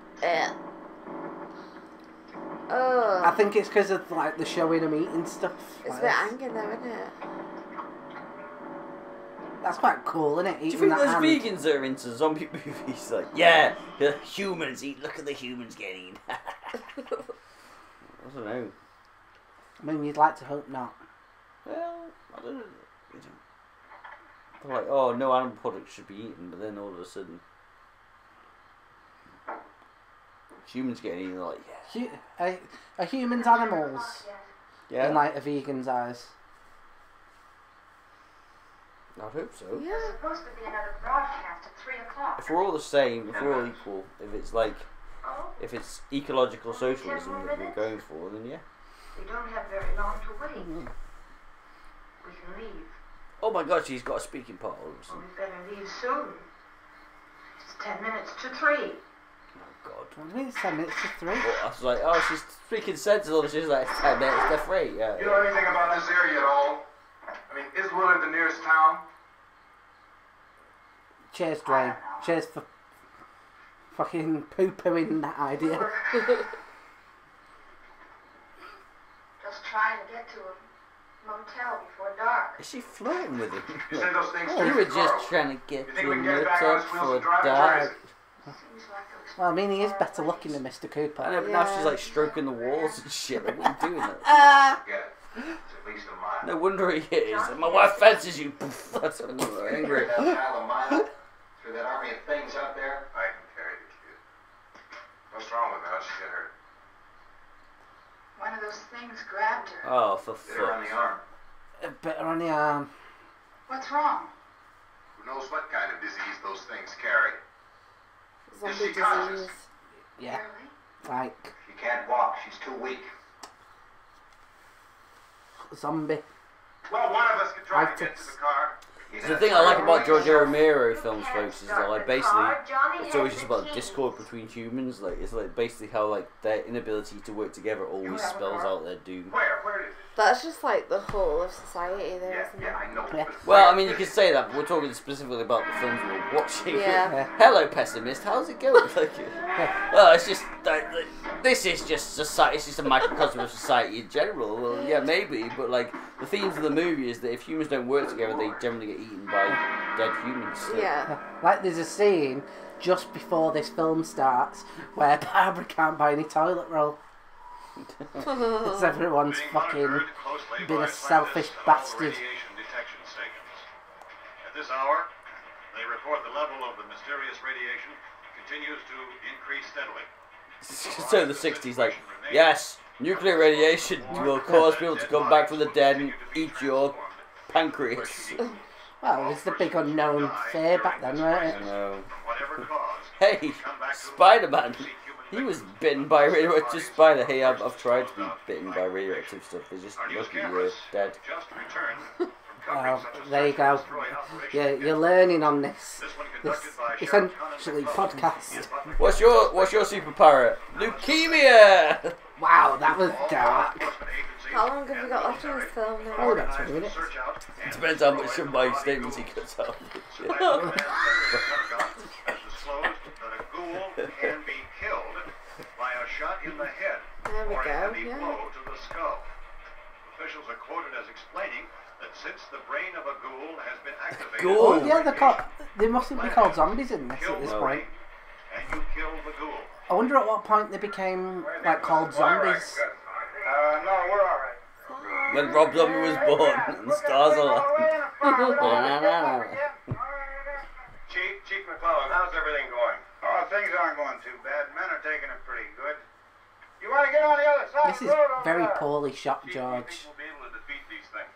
Oh. I think it's because of like the showing them eating stuff. It's like a bit this. angry though, isn't it? That's quite cool, isn't it? Do you Eating think that there's hand. vegans that are into zombie movies? Like, yeah, the humans eat. Look at the humans getting. I don't know. I mean, you'd like to hope not. Well, I don't know. They're like, oh, no animal products should be eaten, but then all of a sudden, humans getting eaten. They're like, yeah. Are humans animals Yeah. in like a vegan's eyes? I'd hope so. Yeah. There's supposed to be another broadcast at 3 o'clock. If we're all the same, if we're all equal, if it's like, Oh, if it's ecological socialism that we're going for, then yeah. we don't have very long to wait. We can leave. Oh my God, she's got a speaking part all of a Well, sudden. we better leave soon. It's 10 minutes to 3. Oh God. I mean, it's 10 minutes to 3. Well, I was like, oh, she's speaking sensible. She's like, it's 10 minutes to 3. Yeah. You know anything about this area at all? I mean, is Willard the nearest town? Cheers, Dwayne. Cheers for fucking poo-pooing that idea. Just trying to get to a motel before dark. Is she flirting with him? You say those things to You your were Carl. just trying to get You think to we a can get back on motel his wheels for and drive, or dark. is it? Seems like those Well, I mean, he is far better away. looking than Mr. Cooper. I know, but now she's like stroking the walls and shit. Like, what are you doing? That? Forget it. It's at least a mile. No wonder he is. My wife fences you. Poof, that's what I'm angry. That mile a mile through that army of things out there. I can carry the kid. What's wrong with her? How'd she get hurt? One of those things grabbed her. Oh, for Hit her on fuck. the arm. A bit on the arm. What's wrong? Who knows what kind of disease those things carry? Zombie she conscious? disease. Yeah, Really? like She can't walk. She's too weak. zombie. Well, one of us could try to I've get took- to the car. So the thing I like about George A Romero films, folks, is that like basically it's always just about discord between humans. Like it's like basically how like their inability to work together always spells out their doom. Where is it? That's just like the whole of society there, Yeah, isn't yeah, it? I know. Yeah. but Well, I mean, you could say that, but we're talking specifically about the films we were watching. Yeah. Hello, pessimist. How's it going? Like, well, it's just this is just society. It's just a microcosm of society in general. Well, yeah, maybe, but like the themes of the movie is that if humans don't work together, they generally get eaten by dead humans. So. Yeah. Like, there's a scene just before this film starts where Barbara can't buy any toilet roll. Because everyone's Being fucking monitored closely been by a selfish scientists at all bastard. radiation detection stations. At this hour, they report the level of the mysterious radiation continues to increase steadily. So the 60s, like, yes, nuclear radiation will cause people to come back from the dead and eat your pancreas. Well, it's the big unknown fear back then, weren't I it? know. From whatever cause, Hey, Spider-Man. He was bitten by a radioactive spider. Hey, I've tried to be bitten by radioactive stuff. They just our news look at you cameras dead. just returned from Well, covering such a there you go. destroyed operation. Yeah, you're learning on this. This one This conducted by Sheriff essentially Jonathan podcast. What's your superpower? Leukemia. Wow, that was dark. How long have we got left in this film now? Oh, about 20 minutes. Depends how much of my statements he cuts out. has disclosed that a ghoul can be killed by a shot in the head There we or a go, heavy yeah. blow to the skull. Officials are quoted as explaining that since the brain of a ghoul has been activated, Ghoul? Oh, yeah, they mustn't be called zombies in this kill at this the point. brain, and you kill the ghoul. I wonder at what point they became, like, called zombies. No, we're all right. When Rob Zombie was born and the stars aligned. Chief McClellan, how's everything going? Oh, things aren't going too bad. Men are taking it pretty good. You want to get on the other side This of is the road over very there? poorly shot, Chief, do you think George. we'll be able to defeat these things?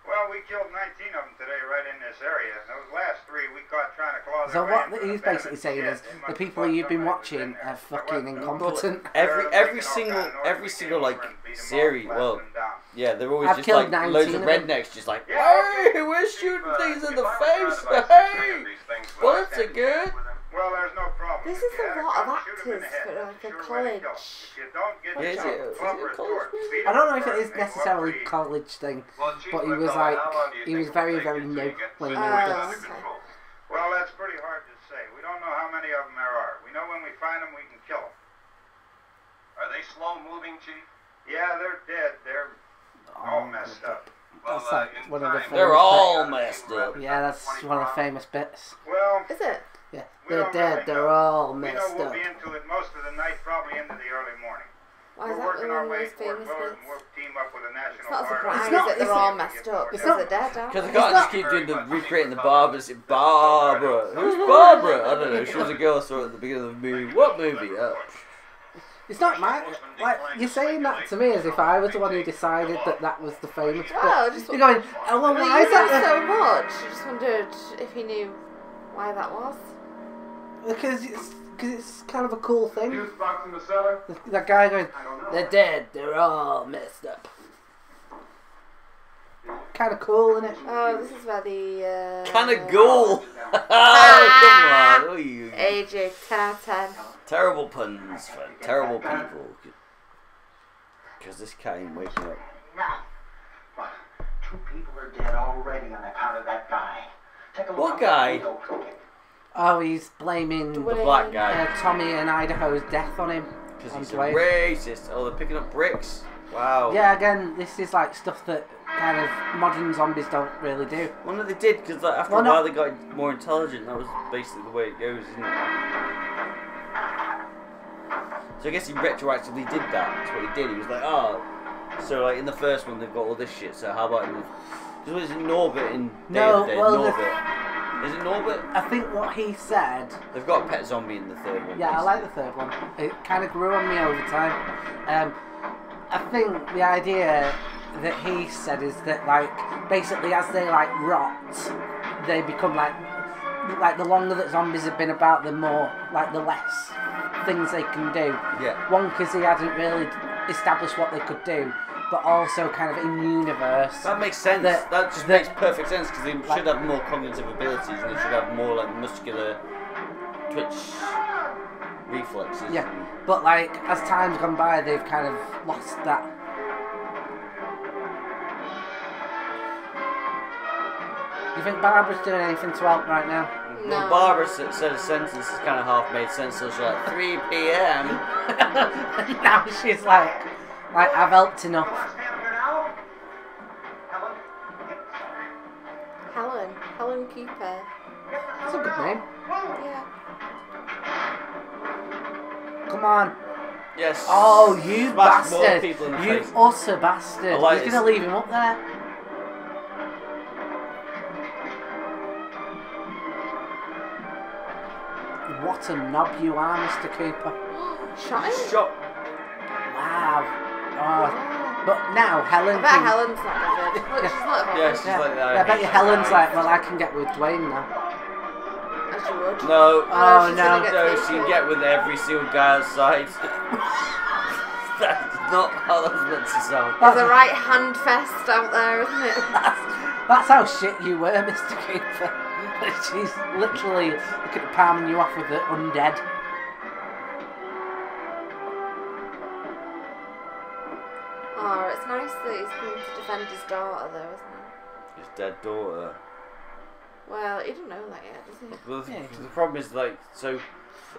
Well, we killed 19 of them today right in this area. Those last 3 we caught trying to claw So their what way into he's the bed basically of saying shit. is They the must people have you've been thought somebody watching was in there. are fucking incompetent. Every single like series, well, yeah, they're always I've just like killed 19 loads of of them. rednecks, just like, Yeah, hey, we're shooting things in the face, hey, bullets are good. Well, there's no problem. This If is you a had lot of gun, shoot 'em in the actors head. for like a Sure way to college. go. If you don't get Yeah, is shot, it club a or college torch, movie? beat I don't know 'em if it first, is make one necessarily free. college thing, Well, Chief but he was McClellan, like, how long do you he think was it'll very, take very until new you get when he this did under this. control? Well, that's pretty hard to say. We don't know how many of them there are. We know when we find them, we can kill them. Are they slow moving, Chief? Yeah, they're dead. They're all messed up. Well, That's like in one of the time, They're famous all bits. messed up. Yeah, that's one of the famous bits. Well, Is it? Yeah, we they're don't dead, really they're know. all We know messed we'll up. be into it most of the night, probably into the early morning. Why is We're that working one our of the way most toward famous Willard, bits? and we'll team up with a national It's not guard. surprising It's not- that they're it's all not- messed up it's because not- they're dead, aren't Because they they? can't just keep doing the recreating the Barbara. Barbara. Who's Barbara? I don't know. She was a girl I saw at the beginning of the movie. What movie? It's not my... Like, you're saying that to me as if I was the one who decided that was the famous bit. Oh, just You're going, oh, well, why is that? so much. I just wondered if he knew why that was. Because it's kind of a cool thing. Fuse box in the cellar? That guy going, they're dead, they're all messed up. Kind of cool, isn't it? Oh, this is where the... Kind of cool. Oh, come on. Oh, you. AJ, 10 out of 10. Terrible puns for terrible people. Because this guy ain't waking up. What? 2 people are dead already on account of that guy. Take a look. What guy? Oh, he's blaming The black guy. Tommy and Idaho's death on him. Because on he's a Dwayne. racist. Oh, they're picking up bricks. Wow. Yeah, again, this is like stuff that kind of modern zombies don't really do. Well, no, they did, because like, after a while they got more intelligent. That was basically the way it goes, isn't it? So I guess he retroactively did that. That's what he did. He was like, oh. So, like, in the first one, they've got all this shit. So, how about in the... Because was it Norbit in Day of the Dead? Norbit. Is it Norbit? I think what he said... They've got a pet zombie in the third one. Yeah, I like the third one. It kind of grew on me over time. I think the idea that he said is that, like, basically as they, like, rot, they become, like the longer that zombies have been about, the more, like, the less things they can do. Yeah. One, because he hadn't really established what they could do, but also kind of in universe. That makes sense. That just makes perfect sense, because they should have more cognitive abilities, and they should have more, like, muscular twitch reflexes. Yeah, but, like, as time's gone by, they've kind of lost that. You think Barbara's doing anything to help right now? No. Well, Barbara said a sentence that's kind of half made sense, so she's like, 3 p.m. Now she's like, I've helped enough. Helen Cooper. That's a good name. Yeah. Come on. Yes. Oh, you Smash more bastard. people in the You face. utter bastard. I like He's going to leave him up there. What a knob you are, Mr. Cooper. Shot him? Shot. Wow. Oh. But now Helen I bet can... Helen's not bothered. Look, she's not bothered. Yeah, she's like that. I bet you Helen's like, well, I can get with Dwayne now. As you would. No. Oh, she's no. gonna get No, taken. she can get with every single guy outside. That's not how that's meant to sound. There's a right hand fest out there, isn't it? That's how shit you were, Mr. Cooper. She's literally looking at palming you off with the undead. Oh, it's nice that he's going to defend his daughter, though, isn't it? His dead daughter. Well, he doesn't know that yet, does he? Well, Yeah. the problem is, like, so...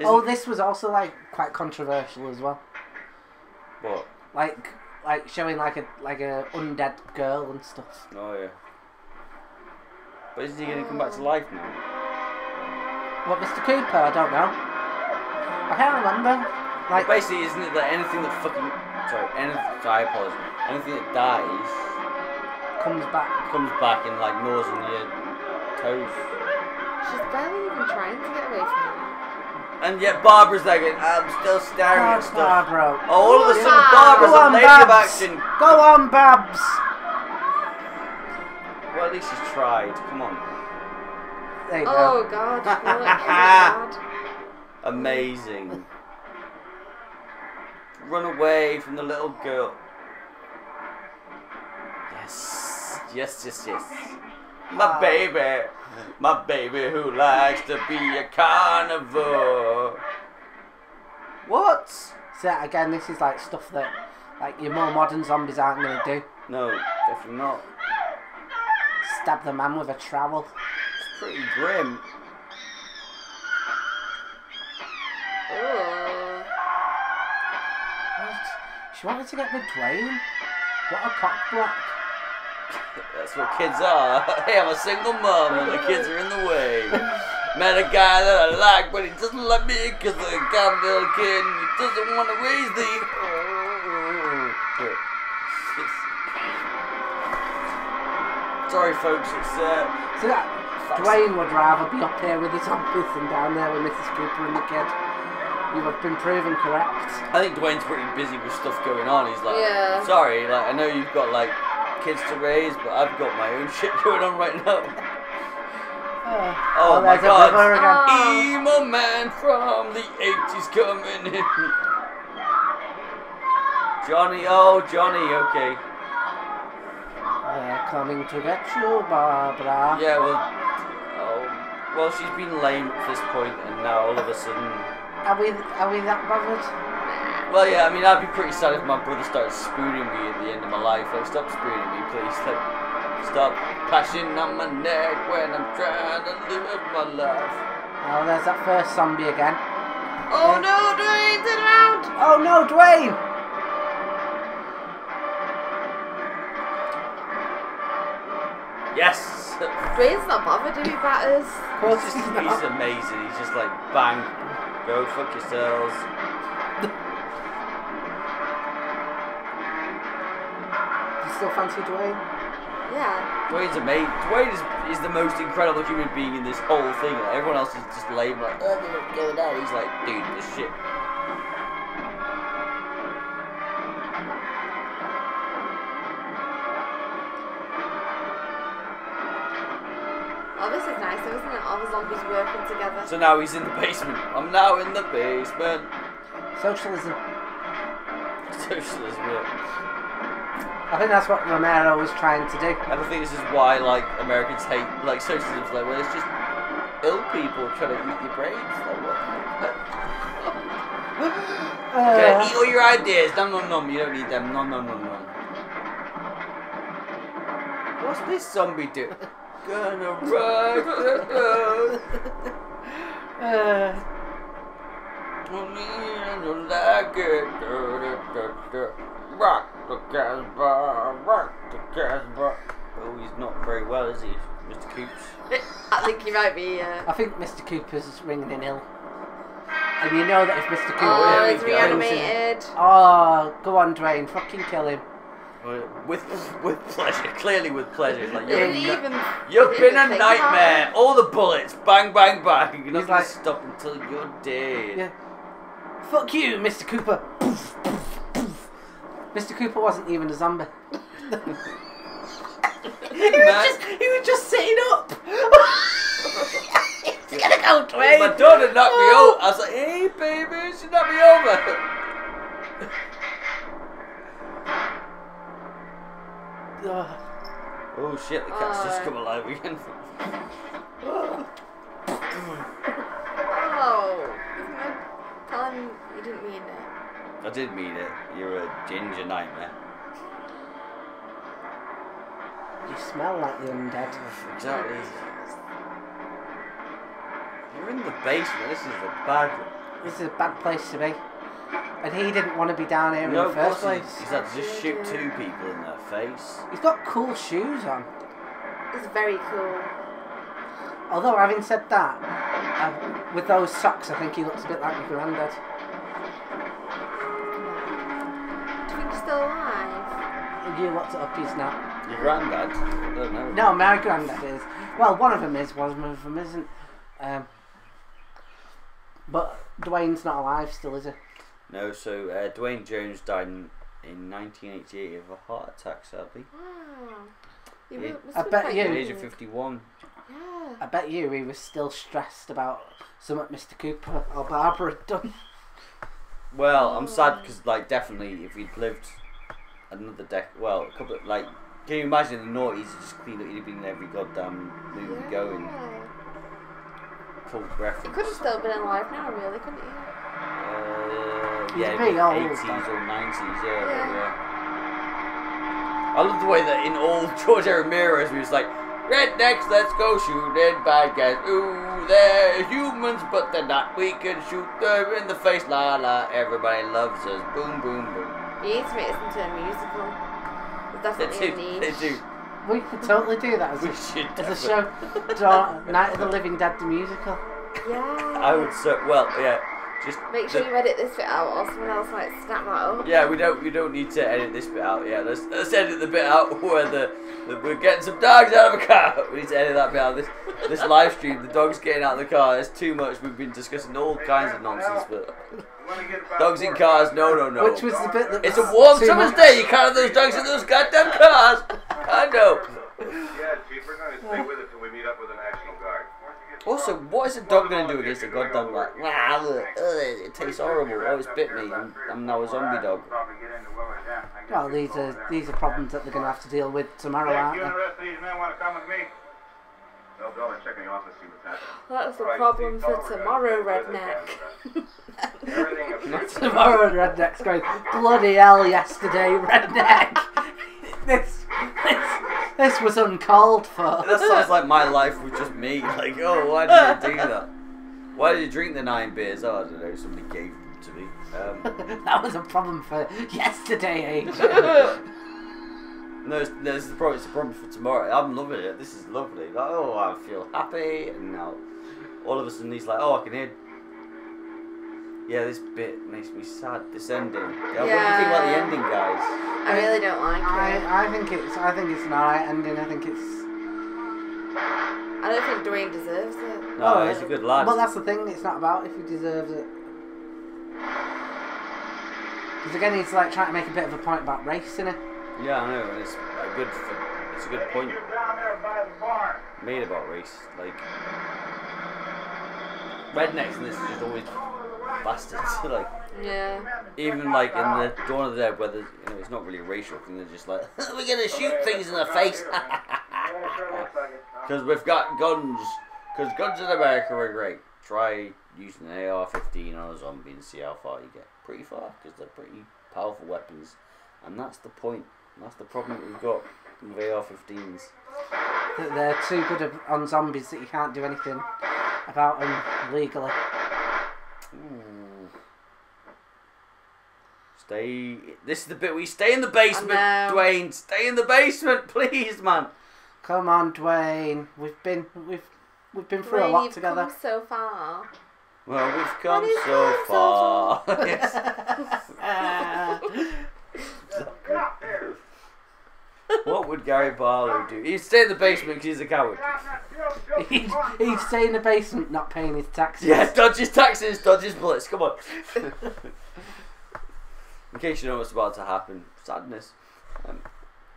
Oh, this was also like quite controversial as well. What? Like showing like a undead girl and stuff. Oh, yeah. But isn't he going to come back to life now? What, Mr. Cooper? I don't know. I can't remember. Like, Basically, isn't it that anything that fucking... Sorry, I apologize. Anything that dies comes back. comes back and, like, gnaws on your toes. She's barely even trying to get away from him. And yet Barbara's like, I'm still staring at stuff. Barbara. Oh, all of a sudden, Go Barbara's Go a on, lady of Babs. action. Go on, Babs. Well, at least she's tried. Come on. There you go. Oh, God. Look, oh, my God. Amazing. Run away from the little girl. Yes. Yes, yes, yes. My baby who likes to be a carnivore. What? So again, this is like stuff that like your more modern zombies aren't going to do. No, definitely not. Stab the man with a trowel. It's pretty grim. Oh. What? She wanted to get with Dwayne? What a cockblock. That's what kids are. Hey, I'm a single mom and the kids are in the way. Met a guy that I like, but he doesn't like me because I got a little kid and he doesn't want to raise the... Sorry, folks, it's... So that Dwayne would rather be up here with the zombies than down there with Mrs. Cooper and the kid. You have been proven correct. I think Dwayne's pretty busy with stuff going on. He's like, Yeah. sorry, like I know you've got like kids to raise, but I've got my own shit going on right now. Oh my there's a God! river again. Emo man from the 80s coming in. Johnny, oh Johnny, okay. They're coming to get you, Barbara. Yeah, well, she's been lame at this point, and now all of a sudden. Are we that bothered? Well, yeah, I mean, I'd be pretty sad if my brother started spooning me at the end of my life. Like, stop spooning me, please. Like, stop passing on my neck when I'm trying to live my life. Oh, there's that first zombie again. Oh no, Dwayne, turn around! Oh no, Dwayne! Yes! Dwayne's not bothered if he batters. He's amazing. He's just like, bang, go fuck yourselves. Do you still fancy Dwayne? Yeah. Dwayne's amazing. Dwayne is the most incredible human being in this whole thing. Like, everyone else is just lame, like, oh, they're not going out. He's like, dude, this shit. Oh, this is nice, though, isn't it? All the zombies working together. So now he's in the basement. I'm now in the basement. Socialism. Socialism, yeah. I think that's what Romero was trying to do. And I think this is why, like, Americans hate, like, socialism's like, well, it's just ill people trying to eat your brains. Like, what? Yeah, eat all your ideas. Nom nom nom. You don't need them. Nom nom nom nom. What's this zombie do? Gonna rock the boat. Don't like it. Rock the Casbah, rock the Casbah. Oh, he's not very well, is he, Mr. Coops? I think he might be. I think Mr. Cooper's ringing in ill. And you know that if Mr. Cooper... Oh, he's reanimated. Oh, go on, Dwayne. Fucking kill him. With pleasure, clearly with pleasure. Like, You've been a nightmare. All the bullets, bang, bang, bang. You're not like, gonna stop until you're dead. Yeah. Fuck you, Mr. Cooper. Poof, poof, poof. Mr. Cooper wasn't even a zombie. he was just sitting up. He's gonna go, Dwayne. My daughter knocked me over. I was like, hey, baby, she knocked me over. Oh shit, the cat's just come alive again. Oh. Tell him you didn't mean it. I did mean it. You're a ginger nightmare. You smell like the undead. Exactly. You're in the basement. This is a bad place to be. And he didn't want to be down here in the first place. He's had to just shoot 2 people in their face. He's got cool shoes on. It's very cool. Although, having said that, with those socks, I think he looks a bit like my granddad. Do you think he's still alive? You looked it up, he's not. Your granddad? I don't know. No, my granddad is. Well, one of them is, one of them isn't. But Dwayne's not alive still, is he? No, so Dwayne Jones died in 1988 of a heart attack, sadly. Wow. I bet you. At the age of 51. Yeah. I bet you he was still stressed about something Mr. Cooper or Barbara had done. Well, I'm sad because, like, definitely if he'd lived another a couple of, like, can you imagine in the noughties, just clean up, he'd have been in every goddamn movie going. Full reference. He could have still been alive now, really, couldn't he? He's yeah, pretty old, 80s or 90s, yeah. I love the way that in all George A Romero's he was like, rednecks, let's go shooting bad guys. Ooh, they're humans, but they're not. We can shoot them in the face. La la, everybody loves us. Boom, boom, boom. You need to make this into a musical. There's definitely a niche. They do. We could totally do that as a show. Night of the Living Dead the musical. Yeah. I would so, well, yeah. Just Make sure you edit this bit out, or someone else might snap that up. Yeah, we don't need to edit this bit out. Yeah, let's edit the bit out where we're getting some dogs out of a car. We need to edit that bit out. This live stream, the dogs getting out of the car. It's too much. We've been discussing all kinds of nonsense, but dogs in cars, no. Which was the bit that It's a was warm too summer's much. day. You can't have those dogs in those goddamn cars. I know. Yeah, Chief, we're going to stay with it till we meet up with the National Guard. Also, what is a dog going to do against a goddamn rat? It tastes horrible. Oh, it's bit me. I'm now a zombie dog. Well, these are problems that they're going to have to deal with tomorrow, Nick, aren't you and the they? rest of these men want to come with me? They'll go and check in the office, see what's happening. That's the problem for tomorrow, redneck. Not tomorrow, Redneck's going, bloody hell, yesterday, Redneck. This was uncalled for. That sounds like my life with just me. Like, oh, why did you do that? Why did you drink the 9 beers? Oh, I don't know. Somebody gave them to me. That was a problem for yesterday, Age. No, it's the problem. It's a problem for tomorrow. I'm loving it. This is lovely. Like, oh, I feel happy, and now all of a sudden he's like, oh, I can hear. Yeah, this bit makes me sad. This ending. Yeah, what do you think about the ending, guys? I really don't like it. I think it's an alright ending. I think it's. I don't think Dwayne deserves it. No, he's a good lad. Well, that's the thing. It's not about if he deserves it. Because again, he's like trying to make a bit of a point about race, isn't it? Yeah, I know, and it's a good point You're down there by the barn. made about race. Like rednecks in this is just always bastards. Like Yeah. even like in the Dawn of the Dead, where there's, it's not really a racial thing. They're just like we're gonna shoot things in the face because we've got guns. Because guns in America are great. Try using an AR-15 on a zombie and see how far you get. Pretty far, because they're pretty powerful weapons, and that's the point. That's the problem that we've got with AR-15s. That they're too good on zombies that you can't do anything about them legally. Ooh. This is the bit we stay in the basement, Dwayne. Stay in the basement, please, man. Come on, Dwayne. We've been through a Dwayne, lot you've together. come so far. Well, we've come so far. Yes. What would Gary Barlow do? He'd stay in the basement because he's a coward. He'd stay in the basement, not paying his taxes. Yeah, dodge his taxes, dodge his bullets. Come on. In case you know what's about to happen, sadness.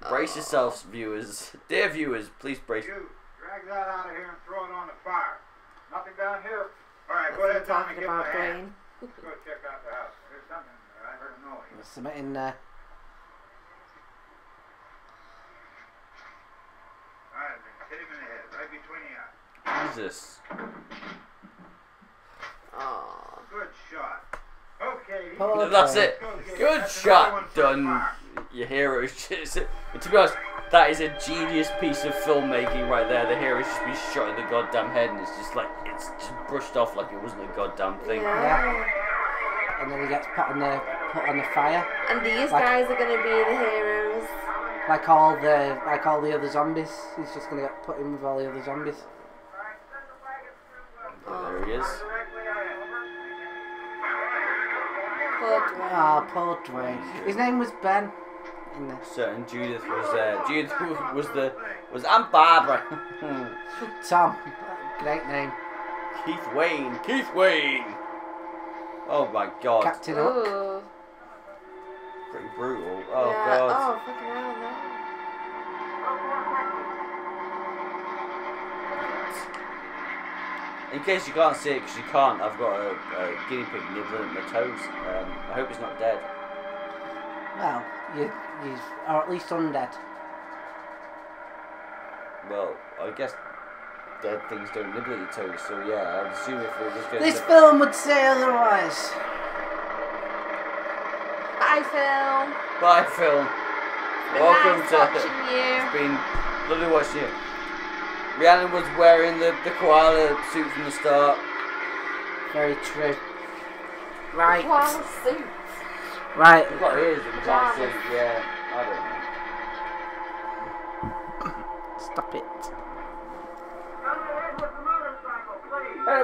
Brace yourselves, viewers. Dear viewers, please brace. You drag that out of here and throw it on the fire. Nothing down here. All right, go ahead, Tom, and give him a hand. Let's go check out the house. There's something. I heard a noise. There's something in there. All right, then hit him in the head, right between the eyes. Jesus. Oh. Good shot. Okay. Okay. That's it. Good shot. Done. Your hero's just. To be honest, that is a genius piece of filmmaking right there. The hero's just been shot in the goddamn head, and it's just like it's just brushed off like it wasn't a goddamn thing. Yeah. And then he gets put on the fire. And these guys are going to be the heroes. Like all the other zombies. He's just gonna get put in with all the other zombies. There he is. Poor Dwayne. Ah, poor Dwayne. His name was Ben. In this. Certain Judith was there. Judith was Aunt Barbara. Tom. Great name. Keith Wayne. Oh my god. Captain Hook. Ooh. Pretty brutal. Oh Yeah. god. Oh, fucking hell, no. In case you can't see it, because you can't, I've got a guinea pig nibbling at my toes. I hope it's not dead. Well, you are at least undead. Well, I guess dead things don't nibble at your toes, so yeah, I'd assume if it was going This film would say otherwise. Bye, Phil. Bye, Phil. Been Welcome nice to. watching you. It's been lovely watching you. Rhiannon was wearing the koala suit from the start. Very true. Right. Koala suit. Right. We've got ears that we can't see. Yeah, I don't know. Stop it. Come ahead with the motorcycle, please. Hey,